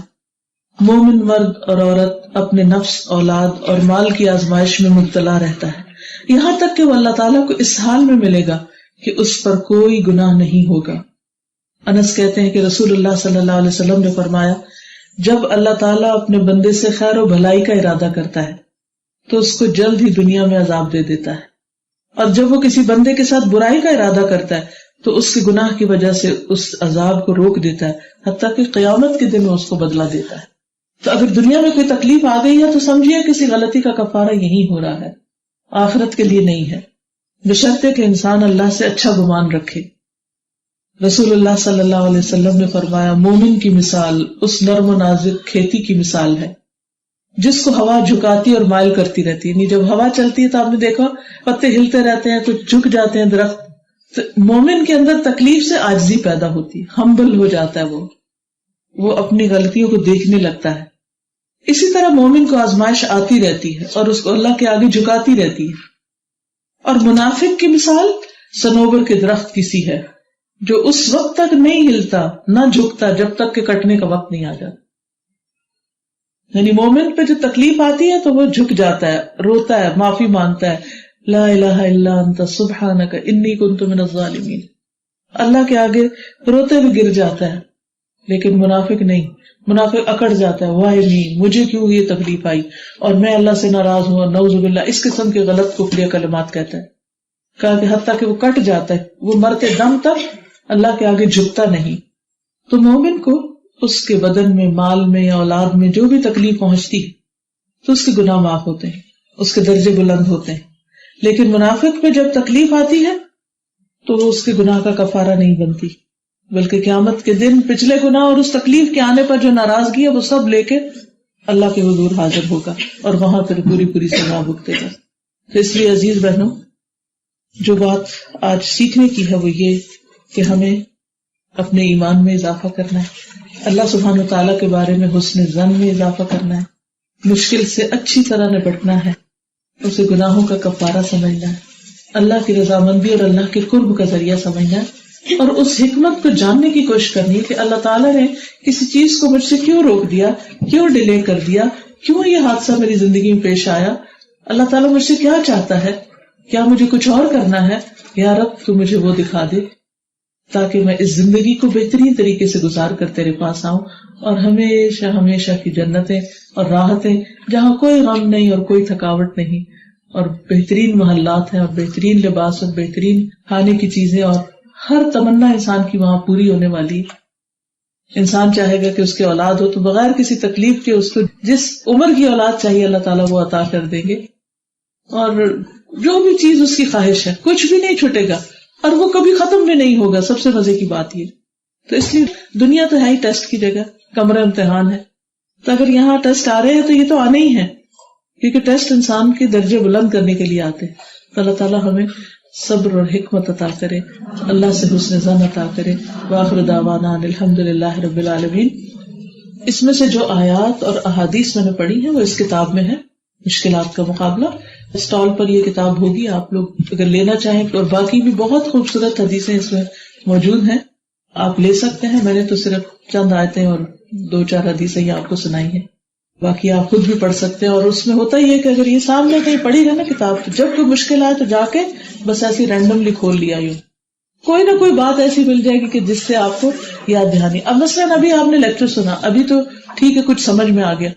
مومن مرد اور عورت اپنے نفس، اولاد اور مال کی آزمائش میں مبتلا رہتا ہے یہاں تک کہ وہ اللہ تعالیٰ کو اس حال میں ملے گا کہ اس پر کوئی گناہ نہیں ہوگا. انس کہتے ہیں کہ رسول اللہ صلی اللہ علیہ وسلم نے فرمایا جب اللہ تعالیٰ اپنے بندے سے خیر و بھلائی کا ارادہ کرتا ہے تو اس کو جلد ہی دنیا میں عذاب دے دیتا ہے، اور جب وہ کسی بندے کے ساتھ برائی کا ارادہ کرتا ہے تو اس کے گناہ کی وجہ سے اس عذاب کو روک دیتا ہے حتیٰ کہ قیامت کے دن اس کو بدلہ دیتا ہے. تو اگر دنیا میں کوئی تکلیف آ گئی ہے تو سمجھیے کسی غلطی کا کفارہ یہی ہو رہا ہے، آخرت کے لیے نہیں ہے، بشرطے کہ انسان اللہ سے اچھا گمان رکھے. رسول اللہ صلی اللہ علیہ وسلم نے فرمایا مومن کی مثال اس نرم و نازک کھیتی کی مثال ہے جس کو ہوا جھکاتی اور مائل کرتی رہتی ہے. یعنی جب ہوا چلتی ہے تو آپ نے دیکھا پتے ہلتے رہتے ہیں، کچھ جھک جاتے ہیں درخت. تو مومن کے اندر تکلیف سے عاجزی پیدا ہوتی ہے، ہمبل ہو جاتا ہے، وہ اپنی غلطیوں کو دیکھنے لگتا ہے. اسی طرح مومن کو آزمائش آتی رہتی ہے اور اس کو اللہ کے آگے جھکاتی رہتی ہے. اور منافق کی مثال صنوبر کے درخت کی سی ہے جو اس وقت تک نہیں ہلتا نہ جھکتا جب تک کہ کٹنے کا وقت نہیں آ جاتا. یعنی مومن پہ جو تکلیف آتی ہے تو وہ جھک جاتا ہے، روتا ہے، معافی مانگتا ہے، لا الہ الا انت سبحانک انی کنت من الظالمین، اللہ کے آگے روتے ہوئے گر جاتا ہے. لیکن منافق نہیں، منافق اکڑ جاتا ہے، واہ نہیں مجھے کیوں یہ تکلیف آئی اور میں اللہ سے ناراض ہوں، نعوذ باللہ، اس قسم کے غلط کفریہ کلمات کہتا ہے. کہا کہ حتیٰ کہ وہ کٹ جاتا ہے، وہ مرتے دم تک اللہ کے آگے جھکتا نہیں. تو مومن کو اس کے بدن میں، مال میں یا اولاد میں جو بھی تکلیف پہنچتی ہے تو اس کے گناہ معاف ہوتے ہیں، اس کے درجے بلند ہوتے ہیں. لیکن منافق پہ جب تکلیف آتی ہے تو اس کے گناہ کا کفارہ نہیں بنتی، بلکہ قیامت کے دن پچھلے گناہ اور اس تکلیف کے آنے پر جو ناراضگی ہے وہ سب لے کے اللہ کے حضور حاضر ہوگا اور وہاں پھر پوری سزا بھگتے گا. تو اس لیے عزیز بہنوں، جو بات آج سیکھنے کی ہے وہ یہ کہ ہمیں اپنے ایمان میں اضافہ کرنا ہے، اللہ سبحانہ وتعالیٰ کے بارے میں حسن ظن میں اضافہ کرنا ہے، مشکل سے اچھی طرح نپٹنا ہے، اسے گناہوں کا کفارہ سمجھنا ہے، اللہ کی رضامندی اور اللہ کے قرب کا ذریعہ سمجھنا ہے، اور اس حکمت کو جاننے کی کوشش کرنی ہے کہ اللہ تعالیٰ نے کسی چیز کو مجھ سے کیوں روک دیا، کیوں ڈیلے کر دیا، کیوں یہ حادثہ میری زندگی میں پیش آیا، اللہ تعالیٰ مجھ سے کیا چاہتا ہے، کیا مجھے کچھ اور کرنا ہے، یا رب تو مجھے وہ دکھا دے تاکہ میں اس زندگی کو بہترین طریقے سے گزار کر تیرے پاس آؤں اور ہمیشہ کی جنتیں اور راحتیں جہاں کوئی غم نہیں اور کوئی تھکاوٹ نہیں اور بہترین محلات ہیں اور بہترین لباس اور بہترین کھانے کی چیزیں اور ہر تمنا انسان کی وہاں پوری ہونے والی. انسان چاہے گا کہ اس کی اولاد ہو تو بغیر کسی تکلیف کے اس کو جس عمر کی اولاد چاہیے اللہ تعالیٰ وہ عطا کر دیں گے، اور جو بھی چیز اس کی خواہش ہے کچھ بھی نہیں چھوٹے گا اور وہ کبھی ختم بھی نہیں ہوگا. سب سے مزے کی بات یہ. تو اس لیے دنیا تو ہے ہی ٹیسٹ کی جگہ، کمرہ امتحان ہے. تو اگر یہاں ٹیسٹ آ رہے ہیں تو یہ تو آنے ہی ہیں، کیونکہ ٹیسٹ انسان کے درجے بلند کرنے کے لیے آتے ہیں. تو اللہ تعالیٰ ہمیں صبر اور حکمت عطا کرے، اللہ سے حسن ظن عطا کرے. وآخر دعوانا الحمدللہ رب العالمین. اس میں سے جو آیات اور احادیث میں نے پڑھی ہیں وہ اس کتاب میں ہے، مشکلات کا مقابلہ. اسٹال پر یہ کتاب ہوگی، آپ لوگ اگر لینا چاہیں، اور باقی بھی بہت خوبصورت حدیثیں اس میں موجود ہیں، آپ لے سکتے ہیں. میں نے تو صرف چند آیتیں اور 2-4 حدیثیں ہی آپ کو سنائی ہیں، باقی آپ خود بھی پڑھ سکتے ہیں. اور اس میں ہوتا ہی ہے کہ اگر یہ سامنے کہیں پڑھی گا نا کتاب، تو جب کوئی مشکل آئے تو جا کے بس ایسی رینڈملی کھول لیا، یوں کوئی نہ کوئی بات ایسی مل جائے گی کہ جس سے آپ کو یاد دہانی. اب مثلاً ابھی آپ نے لیکچر سنا، ابھی تو ٹھیک ہے کچھ سمجھ میں آ گیا،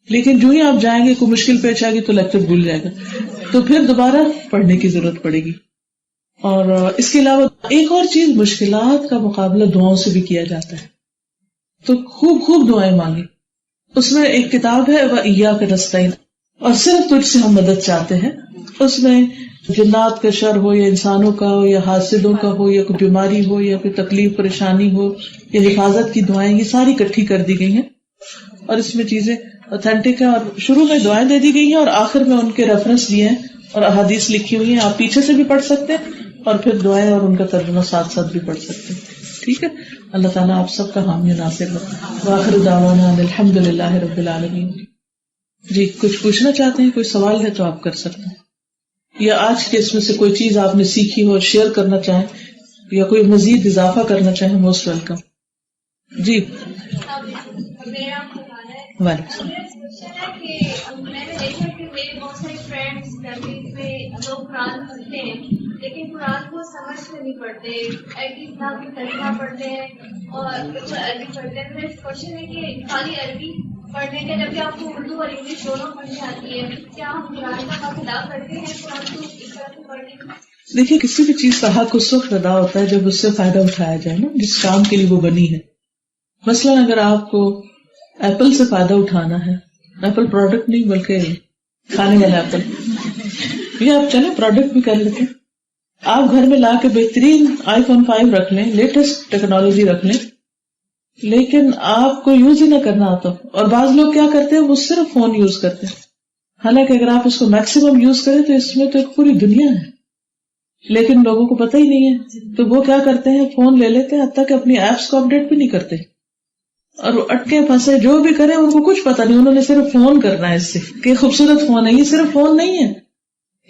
لیکن جو ہی آپ جائیں گے کوئی مشکل پیش آئے گی تو لیکچر بھول جائے گا، تو پھر دوبارہ پڑھنے کی ضرورت پڑے گی. اور اس کے علاوہ ایک اور چیز، مشکلات کا مقابلہ دعاؤں سے بھی کیا جاتا ہے، تو خوب خوب دعائیں مانگیں. اس میں ایک کتاب ہے وَإِيَّاكَ نَسْتَعِينُ، اور صرف تجھ سے ہم مدد چاہتے ہیں. اس میں جنات کا شر ہو یا انسانوں کا ہو یا حاسدوں کا ہو یا کوئی بیماری ہو یا کوئی تکلیف پریشانی ہو یا حفاظت کی دعائیں، یہ ساری اکٹھی کر دی گئی ہیں. اور اس میں چیزیں اوتھینٹک ہیں، اور شروع میں دعائیں دے دی گئی ہیں اور آخر میں ان کے ریفرنس دیے ہیں اور احادیث لکھی ہوئی ہیں. آپ پیچھے سے بھی پڑھ سکتے ہیں اور پھر دعائیں اور ان کا ترجمہ ساتھ ساتھ بھی پڑھ سکتے ہیں. ٹھیک ہے، اللہ تعالیٰ آپ سب کا حامی ناصر ہو. وآخر دعوانا الحمدللہ رب العالمین. جی کچھ پوچھنا چاہتے ہیں، کوئی سوال ہے تو آپ کر سکتے ہیں، یا آج کے اس میں سے کوئی چیز آپ نے سیکھی ہو اور شیئر کرنا چاہیں یا کوئی مزید اضافہ کرنا چاہیں، موسٹ ویلکم. جی وعلیکم میں نے دیکھا کہ میرے بہت سارے فرینڈس فیملی میں لوگ قرآن پڑھتے ہیں لیکن قرآن کو سمجھ میں نہیں پڑھتے، ایک کتاب کی ترجمہ پڑھتے ہیں اور عربی پڑھتے ہیں. میرا کوشچن ہے کہ خالی عربی پڑھنے کے جبکہ آپ کو اردو اور انگلش دونوں پڑھنی آتی ہے، کیا ہم قرآن کا حق ادا کرتے ہیں قرآن کو اس طرح سے پڑھنے کا؟ دیکھیے، کسی بھی چیز کا حق اس وقت ادا ہوتا ہے جب اس سے فائدہ اٹھایا جائے نا، جس کام کے لیے وہ بنی ہے. مثلاً اگر آپ کو ایپل سے فائدہ اٹھانا ہے، ایپل پروڈکٹ نہیں بلکہ کھانے والا ایپل، یہ آپ چلیں پروڈکٹ بھی کر لیتے ہیں. آپ گھر میں لا کے بہترین iPhone 5 رکھ لیں، لیٹسٹ ٹیکنالوجی رکھ لیں، لیکن آپ کو یوز ہی نہ کرنا آتا. اور بعض لوگ کیا کرتے ہیں، وہ صرف فون یوز کرتے ہیں، حالانکہ اگر آپ اس کو میکسیمم یوز کریں تو اس میں تو ایک پوری دنیا ہے، لیکن لوگوں کو پتہ ہی نہیں ہے. تو وہ کیا کرتے ہیں، فون لے لیتے ہیں، حتیٰ کہ اپنی ایپس کو اپڈیٹ بھی نہیں کرتے، اور وہ اٹکے پھنسے جو بھی کریں ان کو کچھ پتہ نہیں، انہوں نے صرف فون کرنا ہے. اس سے کہ خوبصورت فون ہے، یہ صرف فون نہیں ہے،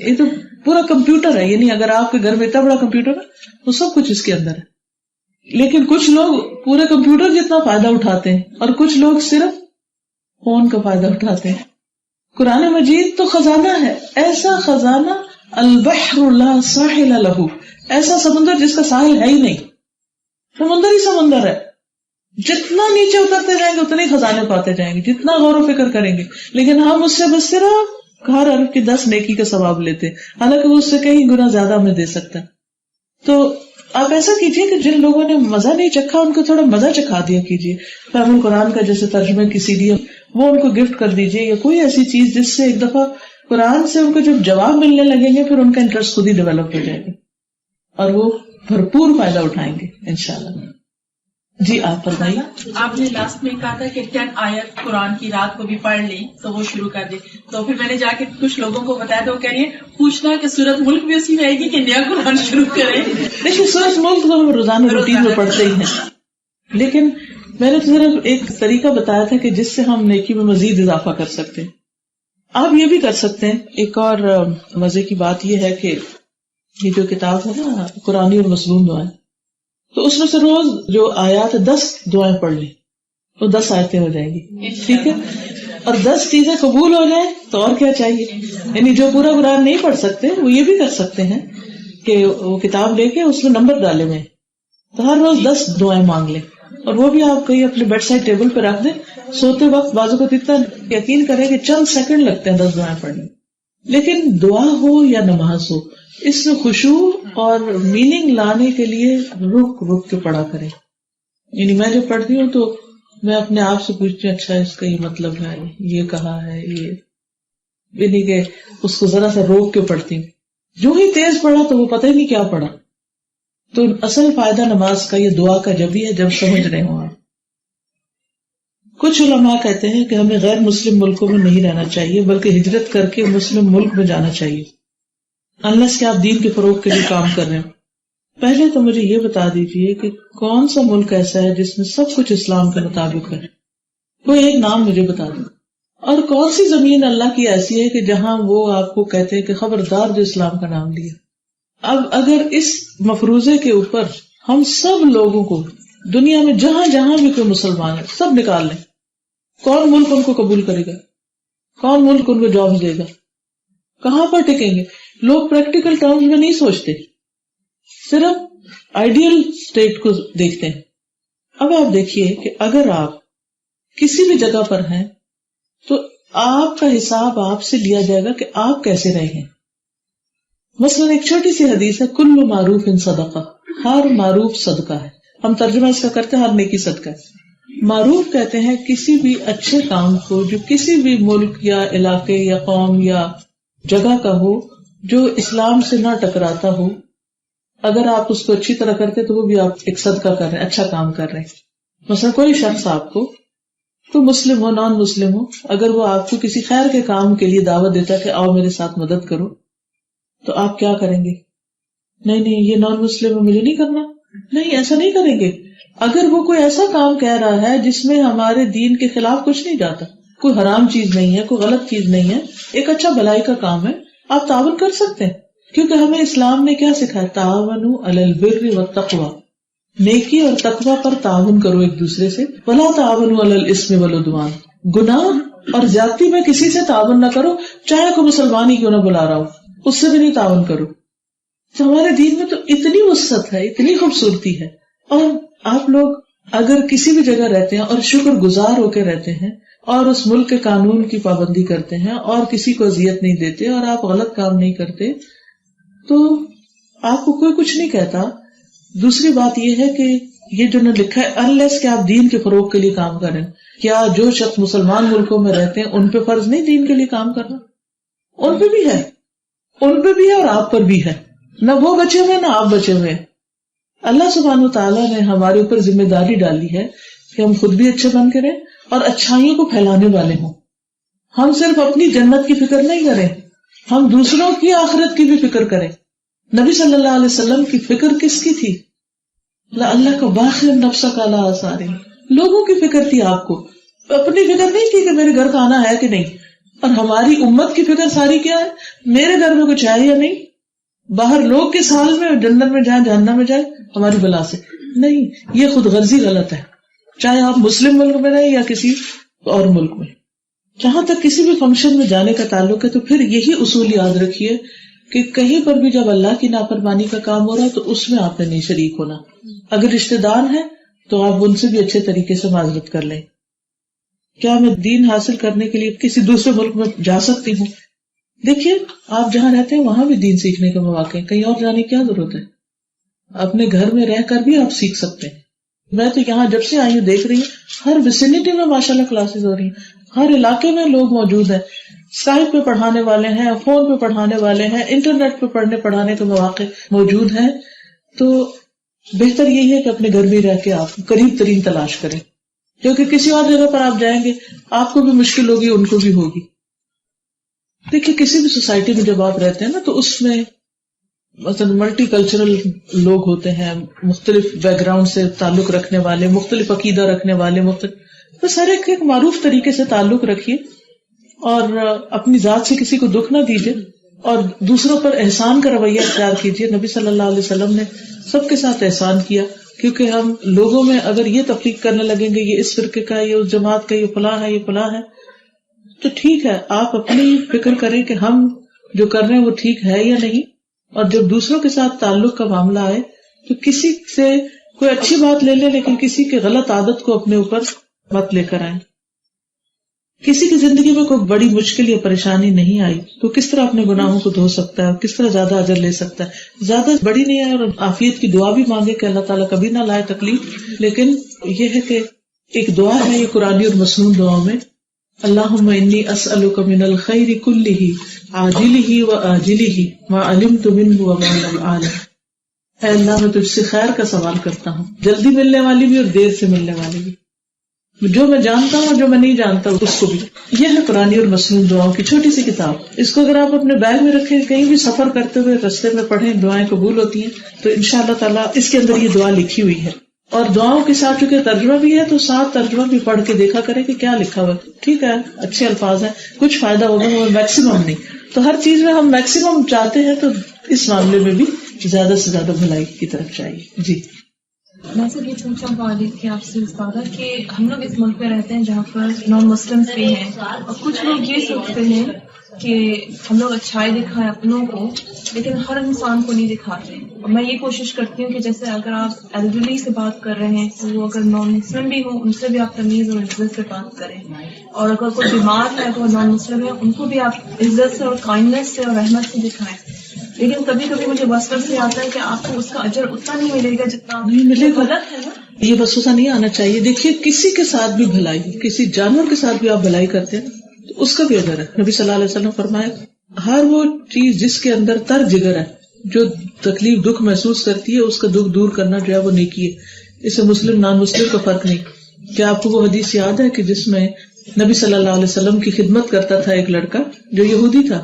یہ تو پورا کمپیوٹر ہے. یعنی اگر آپ کے گھر میں اتنا بڑا کمپیوٹر ہے تو سب کچھ اس کے اندر ہے. لیکن کچھ لوگ پورے کمپیوٹر جتنا فائدہ اٹھاتے ہیں اور کچھ لوگ صرف فون کا فائدہ اٹھاتے ہیں. قرآن مجید تو خزانہ ہے، ایسا خزانہ البحر لا ساحل لہ، ایسا سمندر جس کا ساحل ہے ہی نہیں، سمندر ہی سمندر ہے. جتنا نیچے اترتے جائیں گے اتنے خزانے پاتے جائیں گے، جتنا غور و فکر کریں گے. لیکن ہم اس سے بس صرف ہر حرف کی 10 نیکی کا ثواب لیتے، حالانکہ وہ اس سے کئی گنا زیادہ ہمیں دے سکتا ہے. تو آپ ایسا کیجئے کہ جن لوگوں نے مزہ نہیں چکھا ان کو تھوڑا مزہ چکھا دیا کیجئے. فہم القرآن کا جیسے ترجمے کی CD ہے وہ ان کو گفٹ کر دیجئے، یا کوئی ایسی چیز جس سے ایک دفعہ قرآن سے ان کو جب جواب ملنے لگیں گے پھر ان کا انٹرسٹ خود ہی ڈیولپ ہو جائے گا اور وہ بھرپور فائدہ اٹھائیں گے انشاءاللہ. جی آپ فرمائیے. آپ نے لاسٹ میں کہا تھا کہ 10 آیت قرآن کی رات کو بھی پڑھ لی تو وہ شروع کر دے، تو پھر میں نے جا کے کچھ لوگوں کو بتایا تو وہ کہہ رہی ہے پوچھنا کہ سورۃ ملک بھی اسی میں آئے گی کہ نیا قرآن شروع کریں. دیکھیے سورۃ ملک تو ہم روزانہ روٹین میں پڑھتے ہی ہیں، لیکن میں نے صرف ایک طریقہ بتایا تھا کہ جس سے ہم نیکی میں مزید اضافہ کر سکتے ہیں. آپ یہ بھی کر سکتے ہیں. ایک اور مزے کی بات یہ ہے کہ یہ جو کتاب ہے نا قرآنی اور مصنون دعائیں، تو اس میں سے روز جو آیات 10 دعائیں پڑھ لیں تو 10 آیتیں ہو جائیں گی. ٹھیک ہے، اور 10 چیزیں قبول ہو جائیں تو اور کیا چاہیے. یعنی جو پورا قرآن نہیں پڑھ سکتے وہ یہ بھی کر سکتے ہیں کہ وہ کتاب لے کے اس میں نمبر ڈالے ہوئے تو ہر روز 10 دعائیں مانگ لیں، اور وہ بھی آپ کہیں اپنے بیڈ سائڈ ٹیبل پہ رکھ دیں. سوتے وقت بازو کو اتنا یقین کریں کہ چند سیکنڈ لگتے ہیں 10 دعائیں پڑھنے. لیکن دعا ہو یا نماز ہو، اس میں خشوع اور میننگ لانے کے لیے رک رک کے پڑھا کریں. یعنی میں جب پڑھتی ہوں تو میں اپنے آپ سے پوچھتی ہوں اچھا اس کا یہ مطلب ہے، یہ کہا ہے، یہ یعنی کہ اس کو ذرا سا روک کے پڑھتی ہوں. جو ہی تیز پڑھا تو وہ پتہ ہی نہیں کیا پڑھا. تو اصل فائدہ نماز کا یا دعا کا جب ہی ہے جب سمجھ رہے ہوں آپ. کچھ علماء کہتے ہیں کہ ہمیں غیر مسلم ملکوں میں نہیں رہنا چاہیے بلکہ ہجرت کر کے مسلم ملک میں جانا چاہیے. انلیس کہ آپ دین کے فروغ کے لیے کام کر رہے ہیں. پہلے تو مجھے یہ بتا دیجئے کہ کون سا ملک ایسا ہے جس میں سب کچھ اسلام کے مطابق ہے؟ کوئی ایک نام مجھے بتا دیں. اور کون سی زمین اللہ کی ایسی ہے کہ جہاں وہ آپ کو کہتے ہیں کہ خبردار جو اسلام کا نام لیا. اب اگر اس مفروضے کے اوپر ہم سب لوگوں کو دنیا میں جہاں جہاں بھی کوئی مسلمان ہے سب نکال لیں, کون ملک ان کو قبول کرے گا؟ کون ملک ان کو جاب دے گا؟ کہاں پر ٹکیں گے؟ لوگ پریکٹیکل ٹرمز میں نہیں سوچتے, صرف آئیڈیل اسٹیٹ کو دیکھتے ہیں. اب آپ دیکھیے کہ اگر آپ کسی بھی جگہ پر ہیں تو آپ کا حساب آپ سے لیا جائے گا کہ آپ کیسے رہے ہیں. مثلا ایک چھوٹی سی حدیث ہے, کل معروف ان صدقہ, ہر معروف صدقہ ہے. ہم ترجمہ اس کا کرتے ہیں ہر نیکی صدقہ ہے. معروف کہتے ہیں کسی بھی اچھے کام کو جو کسی بھی ملک یا علاقے یا قوم یا جگہ کا ہو جو اسلام سے نہ ٹکراتا ہو, اگر آپ اس کو اچھی طرح کرتے تو وہ بھی آپ ایک صدقہ کر رہے ہیں, اچھا کام کر رہے ہیں. مثلا کوئی شخص آپ کو, تو مسلم ہو نان مسلم ہو, اگر وہ آپ کو کسی خیر کے کام کے لیے دعوت دیتا ہے کہ آؤ میرے ساتھ مدد کرو, تو آپ کیا کریں گے؟ نہیں یہ نان مسلم ہے مجھے نہیں کرنا. نہیں, ایسا نہیں کریں گے. اگر وہ کوئی ایسا کام کہہ رہا ہے جس میں ہمارے دین کے خلاف کچھ نہیں جاتا, کوئی حرام چیز نہیں ہے, کوئی غلط چیز نہیں ہے, ایک اچھا بھلائی کا کام ہے, آپ تعاون کر سکتے ہیں. کیونکہ ہمیں اسلام نے کیا سکھایا؟ تعاونوا علی البر والتقوی, نیکی اور تقوی پر تعاون کرو ایک دوسرے سے. ولا تعاونوا علی الاسم والعدوان, گناہ اور زیادتی میں کسی سے تعاون نہ کرو, چاہے کوئی مسلمان ہی کیوں نہ بلا رہا ہو, اس سے بھی نہیں تعاون کرو. تو ہمارے دین میں تو اتنی وسعت ہے, اتنی خوبصورتی ہے. اور آپ لوگ اگر کسی بھی جگہ رہتے ہیں اور شکر گزار ہو کے رہتے ہیں اور اس ملک کے قانون کی پابندی کرتے ہیں اور کسی کو اذیت نہیں دیتے اور آپ غلط کام نہیں کرتے, تو آپ کو کوئی کچھ نہیں کہتا. دوسری بات یہ ہے کہ یہ جو نہ لکھا ہے انلیس کہ آپ دین کے فروغ کے لیے کام کریں. کیا جو شخص مسلمان ملکوں میں رہتے ہیں ان پہ فرض نہیں دین کے لیے کام کرنا؟ ان پہ بھی ہے, ان پہ بھی ہے اور آپ پر بھی ہے. نہ وہ بچے ہوئے نہ آپ بچے ہوئے. اللہ سبحانہ و تعالیٰ نے ہمارے اوپر ذمہ داری ڈالی ہے کہ ہم خود بھی اچھے بن کے رہیں اور اچھائیوں کو پھیلانے والے ہوں. ہم صرف اپنی جنت کی فکر نہیں کریں, ہم دوسروں کی آخرت کی بھی فکر کریں. نبی صلی اللہ علیہ وسلم کی فکر کس کی تھی؟ اللہ کا باخر نفسک علی آثارہم, لوگوں کی فکر تھی. آپ کو اپنی فکر نہیں تھی کہ میرے گھر کا آنا ہے کہ نہیں. اور ہماری امت کی فکر ساری کیا ہے؟ میرے گھر میں کچھ ہے یا نہیں, باہر لوگ کس حال میں, جنت میں جائیں جہنم میں جائیں ہماری بلا سے. نہیں, یہ خود غرضی غلط ہے. چاہے آپ مسلم ملک میں رہیں یا کسی اور ملک میں. جہاں تک کسی بھی فنکشن میں جانے کا تعلق ہے تو پھر یہی اصول یاد رکھیے کہ کہیں پر بھی جب اللہ کی نافرمانی کا کام ہو رہا ہے تو اس میں آپ نے نہیں شریک ہونا. اگر رشتے دار ہیں تو آپ ان سے بھی اچھے طریقے سے معذرت کر لیں. کیا میں دین حاصل کرنے کے لیے کسی دوسرے ملک میں جا سکتی ہوں؟ دیکھیے, آپ جہاں رہتے ہیں وہاں بھی دین سیکھنے کے مواقع ہیں, کہیں اور جانے کی کیا ضرورت ہے؟ اپنے گھر میں رہ کر بھی آپ سیکھ سکتے ہیں. میں تو یہاں جب سے آئی ہوں دیکھ رہی ہوں ہر ویسینٹی میں ماشاءاللہ کلاسز ہو رہی ہیں, ہر علاقے میں لوگ موجود ہیں. اسکائپ پہ پڑھانے والے ہیں, فون پہ پڑھانے والے ہیں, انٹرنیٹ پہ پڑھانے کے مواقع موجود ہیں. تو بہتر یہی ہے کہ اپنے گھر میں رہ کے آپ قریب ترین تلاش کریں, کیونکہ کسی اور جگہ پر آپ جائیں گے آپ کو بھی مشکل ہوگی, ان کو بھی ہوگی. دیکھیے, کسی بھی سوسائٹی میں جب آپ رہتے ہیں نا تو اس میں مثلا ملٹی کلچرل لوگ ہوتے ہیں, مختلف بیک گراؤنڈ سے تعلق رکھنے والے, مختلف عقیدہ رکھنے والے, بس ہر ایک معروف طریقے سے تعلق رکھیے اور اپنی ذات سے کسی کو دکھ نہ دیجیے اور دوسروں پر احسان کا رویہ اختیار کیجیے. نبی صلی اللہ علیہ وسلم نے سب کے ساتھ احسان کیا, کیونکہ ہم لوگوں میں اگر یہ تفریق کرنے لگیں گے یہ اس فرقے کا ہے, یہ اس جماعت کا, یہ فلاں ہے, یہ فلاں ہے, تو ٹھیک ہے آپ اپنی فکر کریں کہ ہم جو کر رہے ہیں وہ ٹھیک ہے یا نہیں. اور جب دوسروں کے ساتھ تعلق کا معاملہ آئے تو کسی سے کوئی اچھی بات لے لیں لیکن کسی کی غلط عادت کو اپنے اوپر مت لے کر آئیں. کسی کی زندگی میں کوئی بڑی مشکل یا پریشانی نہیں آئی تو کس طرح اپنے گناہوں کو دھو سکتا ہے, کس طرح زیادہ اجر لے سکتا ہے. زیادہ بڑی نہیں آئے اور عافیت کی دعا بھی مانگے کہ اللہ تعالیٰ کبھی نہ لائے تکلیف, لیکن یہ ہے کہ ایک دعا ہے یہ قرآنی اور مسنون دعاؤں میں, اللہم انی اسألک من الخیر کلہ عاجلہ و آجلہ ما علمت منہ وما لم اعلم. اے اللہ میں تجھ سے خیر کا سوال کرتا ہوں, جلدی ملنے والی بھی اور دیر سے ملنے والی بھی. جو میں جانتا ہوں اور جو میں نہیں جانتا اس کو بھی. یہ ہے قرآنی اور مصنون دعاؤں کی چھوٹی سی کتاب. اس کو اگر آپ اپنے بیگ میں رکھیں, کہیں بھی سفر کرتے ہوئے رستے میں پڑھیں, دعائیں قبول ہوتی ہیں. تو انشاءاللہ تعالیٰ اس کے اندر یہ دعا لکھی ہوئی ہے, اور دعاؤں کے ساتھ چونکہ ترجمہ بھی ہے تو ساتھ ترجمہ بھی پڑھ کے دیکھا کرے کہ کیا لکھا ہوا ہے. ٹھیک ہے, اچھے الفاظ ہیں, کچھ فائدہ ہوگا, وہ میکسیمم نہیں. تو ہر چیز میں ہم میکسیمم چاہتے ہیں, تو اس معاملے میں بھی زیادہ سے زیادہ بھلائی کی طرف چاہیے. جی میں سے یہ پوچھنا چاہتی تھی آپ سے استاد کہ ہم لوگ اس ملک میں رہتے ہیں جہاں پر نان مسلمس بھی ہیں, اور کچھ لوگ یہ سوچتے ہیں کہ ہم لوگ اچھائی دکھائیں اپنوں کو, لیکن ہر انسان کو نہیں دکھاتے. اور میں یہ کوشش کرتی ہوں کہ جیسے اگر آپ ایلڈرلی سے بات کر رہے ہیں تو وہ اگر نان مسلم بھی ہوں ان سے بھی آپ تمیز اور عزت سے بات کریں, اور اگر کوئی بیمار ہے تو نان مسلم ہے ان کو بھی آپ عزت سے اور کائنڈنس سے اور رحمت سے دکھائیں. لیکن کبھی کبھی مجھے وسوسہ سے آتا ہے کہ آپ کو اس کا اجر اتنا نہیں ملے گا جتنا نہیں ملے گا. غلط ہے نا, یہ وسوسہ نہیں آنا چاہیے. دیکھیے کسی کے ساتھ بھی بھلائی, کسی جانور کے ساتھ بھی آپ بھلائی کرتے ہیں تو اس کا بھی اجر ہے. نبی صلی اللہ علیہ وسلم فرمایا ہر وہ چیز جس کے اندر تر جگر ہے, جو تکلیف دکھ محسوس کرتی ہے, اس کا دکھ دور کرنا جو ہے وہ نیکی ہے. اس سے مسلم نان مسلم کا فرق نہیں. کیا آپ کو وہ حدیث یاد ہے کہ جس میں نبی صلی اللہ علیہ وسلم کی خدمت کرتا تھا ایک لڑکا جو یہودی تھا,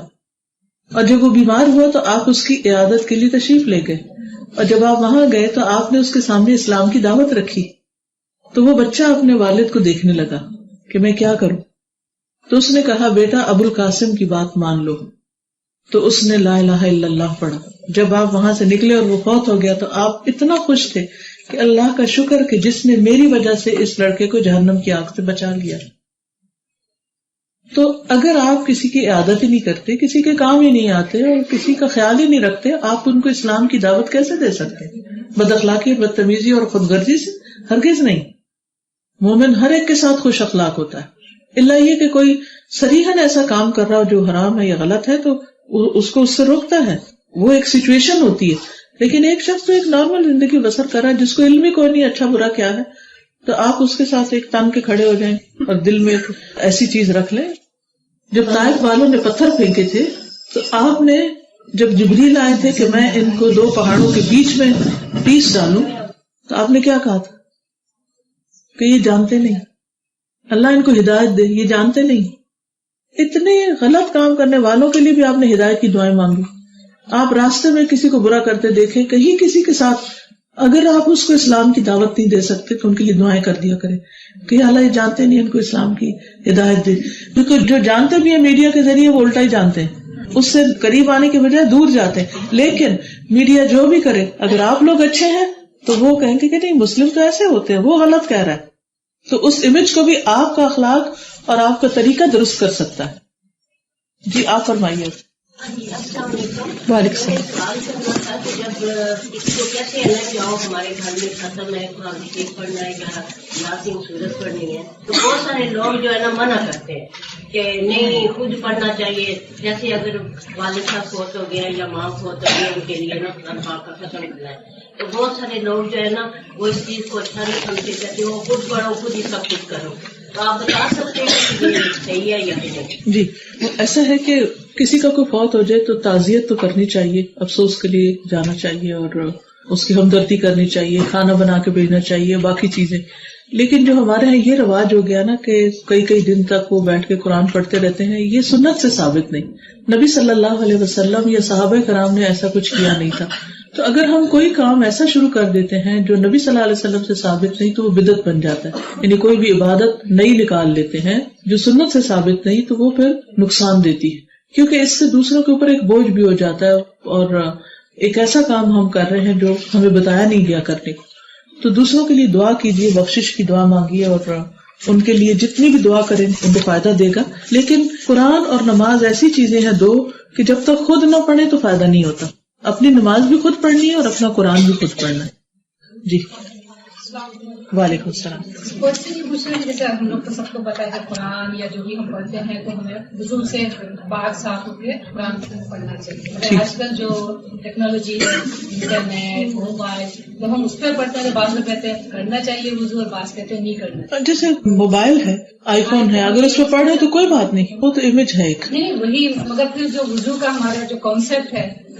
اور جب وہ بیمار ہوا تو آپ اس کی عیادت کے لیے تشریف لے گئے, اور جب آپ وہاں گئے تو آپ نے اس کے سامنے اسلام کی دعوت رکھی. تو وہ بچہ اپنے والد کو دیکھنے لگا کہ میں کیا کروں, تو اس نے کہا بیٹا ابو القاسم کی بات مان لو. تو اس نے لا الہ الا اللہ پڑھا. جب آپ وہاں سے نکلے اور وہ فوت ہو گیا تو آپ اتنا خوش تھے کہ اللہ کا شکر کہ جس نے میری وجہ سے اس لڑکے کو جہنم کی آگ سے بچا لیا. تو اگر آپ کسی کی عادت ہی نہیں کرتے, کسی کے کام ہی نہیں آتے اور کسی کا خیال ہی نہیں رکھتے, آپ ان کو اسلام کی دعوت کیسے دے سکتے؟ بد اخلاقی, بدتمیزی اور خود غرضی سے ہرگز نہیں. مومن ہر ایک کے ساتھ خوش اخلاق ہوتا ہے, الا یہ کہ کوئی صریحاً ایسا کام کر رہا ہو جو حرام ہے یا غلط ہے تو اس کو اس سے روکتا ہے, وہ ایک سچویشن ہوتی ہے. لیکن ایک شخص تو ایک نارمل زندگی بسر کر رہا ہے جس کو علم ہی کوئی نہیں اچھا برا کیا ہے, تو آپ اس کے ساتھ ایک تن کے کھڑے ہو جائیں اور دل میں ایک ایسی چیز رکھ لیں. جب طائف والوں نے پتھر پھینکے تھے تو آپ نے جب جبریل آئے تھے کہ میں ان کو دو پہاڑوں کے بیچ میں پیس ڈالوں, تو آپ نے کیا کہا تھا کہ یہ جانتے نہیں, اللہ ان کو ہدایت دے, یہ جانتے نہیں. اتنے غلط کام کرنے والوں کے لیے بھی آپ نے ہدایت کی دعائیں مانگی. آپ راستے میں کسی کو برا کرتے دیکھیں, کہیں کسی کے ساتھ, اگر آپ اس کو اسلام کی دعوت نہیں دے سکتے تو ان کے لیے دعائیں کر دیا کریں کہ اللہ یہ جانتے نہیں, ان کو اسلام کی ہدایت دے. کیونکہ جو جانتے بھی ہیں میڈیا کے ذریعے وہ الٹا ہی جانتے ہیں, اس سے قریب آنے کے بجائے دور جاتے ہیں. لیکن میڈیا جو بھی کرے, اگر آپ لوگ اچھے ہیں تو وہ کہیں گے کہ نہیں مسلم تو ایسے ہوتے ہیں, وہ غلط کہہ رہا ہے. تو اس امیج کو بھی آپ کا اخلاق اور آپ کا طریقہ درست کر سکتا ہے. جی آپ فرمائیے. السلام علیکم. وعلیکم السلام. سوال کرنا تھا کہ جب اس کو کہتے ہیں نا کہ آؤ ہمارے گھر میں ختم ہے, قرآن شریف پڑھنا ہے یا یاسین سورت پڑھنی ہے, تو بہت سارے لوگ جو ہے نا منع کرتے ہیں کہ نہیں خود پڑھنا چاہیے. جیسے اگر والد صاحب فوت ہو گیا یا ماں فوت ہو گیا ان کے لیے نا قرآن پاک کا ختم کرنا ہے, تو بہت سارے لوگ جو ہے نا وہ اس چیز کو اچھا نہیں سمجھتے, کہتے وہ خود پڑھو, خود ہی سب کچھ کرو. تو آپ بتا سکتے ہیں کہ یہ صحیح ہے یا نہیں؟ جی ایسا ہے کہ کسی کا کوئی فوت ہو جائے تو تعزیت تو کرنی چاہیے, افسوس کے لیے جانا چاہیے اور اس کی ہمدردی کرنی چاہیے, کھانا بنا کے بھیجنا چاہیے, باقی چیزیں. لیکن جو ہمارے یہاں یہ رواج ہو گیا نا کہ کئی دن تک وہ بیٹھ کے قرآن پڑھتے رہتے ہیں, یہ سنت سے ثابت نہیں. نبی صلی اللہ علیہ وسلم یا صحابہ کرام نے ایسا کچھ کیا نہیں تھا. تو اگر ہم کوئی کام ایسا شروع کر دیتے ہیں جو نبی صلی اللہ علیہ وسلم سے ثابت نہیں تو وہ بدعت بن جاتا ہے. یعنی کوئی بھی عبادت نئی نکال لیتے ہیں جو سنت سے ثابت نہیں تو وہ پھر نقصان دیتی ہے, کیونکہ اس سے دوسروں کے اوپر ایک بوجھ بھی ہو جاتا ہے, اور ایک ایسا کام ہم کر رہے ہیں جو ہمیں بتایا نہیں گیا کرنے کو. تو دوسروں کے لیے دعا کیجیے, بخشش کی دعا مانگیے, اور ان کے لیے جتنی بھی دعا کریں ان کو فائدہ دے گا. لیکن قرآن اور نماز ایسی چیزیں ہیں دو کہ جب تک خود نہ پڑھیں تو فائدہ نہیں ہوتا. اپنی نماز بھی خود پڑھنی ہے اور اپنا قرآن بھی خود پڑھنا ہے. جی وعلیکم السلام. کوشچن یہ پوچھ رہے ہیں جیسے ہم لوگ تو سب کو پتا ہے کہ قرآن یا جو بھی ہم پڑھتے ہیں تو ہمیں وضو سے پاک صاف ہو کے قرآن پڑھنا چاہیے. مگر آج کل جو ٹیکنالوجی ہے, انٹرنیٹ, موبائل, تو ہم اس پہ پڑھتے ہیں. بعض لوگ کہتے ہیں کرنا چاہیے وضو اور بعض کہتے ہیں نہیں کرنا. جیسے موبائل ہے, آئی فون ہے, اگر اس پہ پڑھ رہے تو کوئی بات نہیں, وہ تو امیج ہے ایک. نہیں وہی, مگر پھر جو وضو کا ہمارا جو کانسیپٹ ہے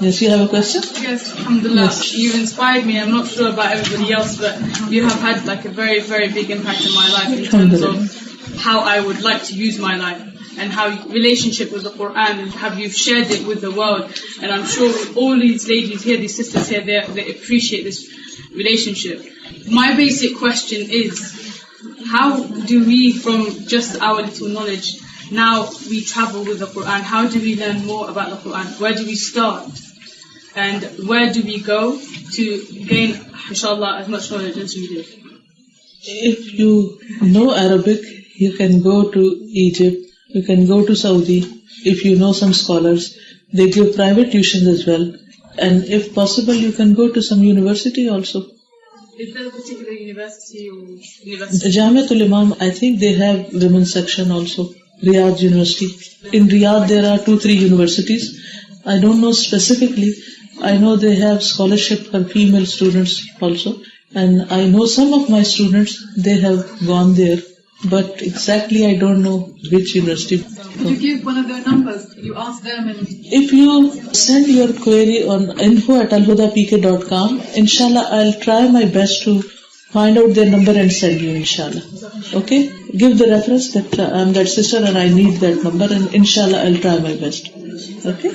Yes, you have a question? Yes, alhamdulillah. Yes. You've inspired me. I'm not sure about everybody else, but you have had like a very, very big impact in my life in terms of how I would like to use my life and how relationship with the Quran, have you shared it with the world. And I'm sure all these ladies here, these sisters here, they appreciate this relationship. My basic question is, how do we, from just our little knowledge, now we travel with the Quran? How do we learn more about the Quran? Where do we start? And where do we go to gain, inshallah, as much knowledge as we do? If you know Arabic, you can go to Egypt, you can go to Saudi. If you know some scholars, they give private tuitions as well. And if possible, you can go to some university also. Is there a particular university or university? Jamiatul Imam, I think they have women's section also. Riyadh University. In Riyadh, there are 2-3 universities. I don't know specifically. I know they have scholarship for female students also. And I know some of my students, they have gone there. But exactly I don't know which university. Could you give one of their numbers? You ask them and... If you send your query on info@alhudapk.com, inshallah I'll try my best to find out their number and send you, inshallah. Okay? Give the reference that I'm that sister and I need that number, and inshallah I'll try my best. Okay?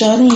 4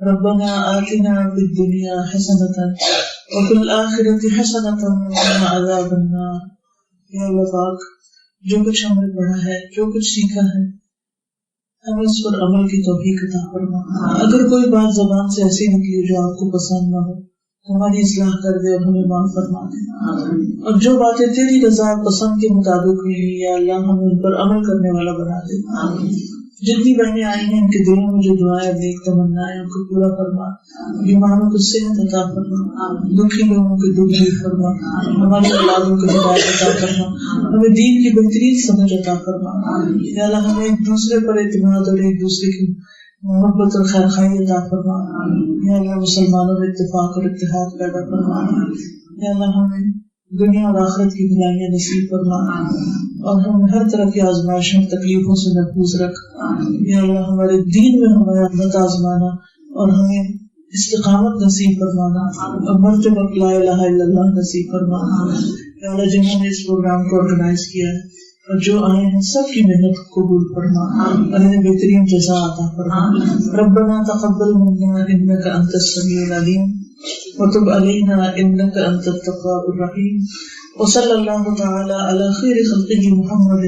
ربنا آتنا فی الدنیا حسنۃ وفی الآخرۃ حسنۃ وقنا عذاب النار. یا اللہ پاک جو کچھ ہم نے پڑھا ہے، جو کچھ سیکھا ہے، ہمیں اس پر عمل کی توفیق عطا فرما. اگر کوئی بات زبان سے ایسی نکلی جو آپ کو پسند نہ ہو، ہماری اصلاح کر دے اور ہمیں معاف فرما دے. اور جو باتیں تیری رضا پسند کے مطابق ہوئی یا اللہ ہمیں ان پر عمل کرنے والا بنا دے. جتنی بہنیں آئی ہیں ان کے دلوں میں جو دعائیں نیک تمنائیں ان کو پورا فرما. بیماروں کو صحت عطا فرما، دکھی لوگوں کے دکھ دور فرما، ہماری اولادوں کو ہدایت عطا فرما، ہمیں دین کی بہترین سمجھ عطا فرما. یا اللہ ہمیں ایک دوسرے پر اعتماد اور ایک دوسرے کی محبت اور خیر خواہی عطا فرما. یا اللہ مسلمانوں میں اتفاق اور اتحاد پیدا فرما. یا اللہ ہمیں دنیا اور آخرت کی بھلائیاں نصیب فرما اور ہم ہر طرح کی آزمائشوں تکلیفوں سے محفوظ رکھ. یا اللہ ہمارے دین میں ہمارا مت آزمانا اور ہمیں استقامت نصیب فرمانا اور مرتبہ لا الہ الا اللہ نصیب فرمانا. یا اللہ جنہوں نے اس پروگرام کو آرگنائز کیا ہے اور جو آئے ہیں سب کی محنت قبول فرما اور انہیں بہترین جزا عطا فرما. ربنا تقبل منا انك انت السميع العليم وتب علينا انك انت التواب الرحيم. وصلى الله تعالى على خير خلقه محمد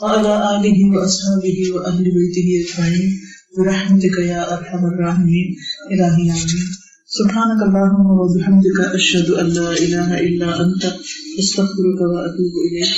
وعلى آله وأصحابه وأهل بيته أجمعين برحمتك يا أرحم الراحمين. إلهي آمين. سبحانك اللهم وبحمدك أشهد أن لا إله إلا أنت أستغفرك وأتوب إليك.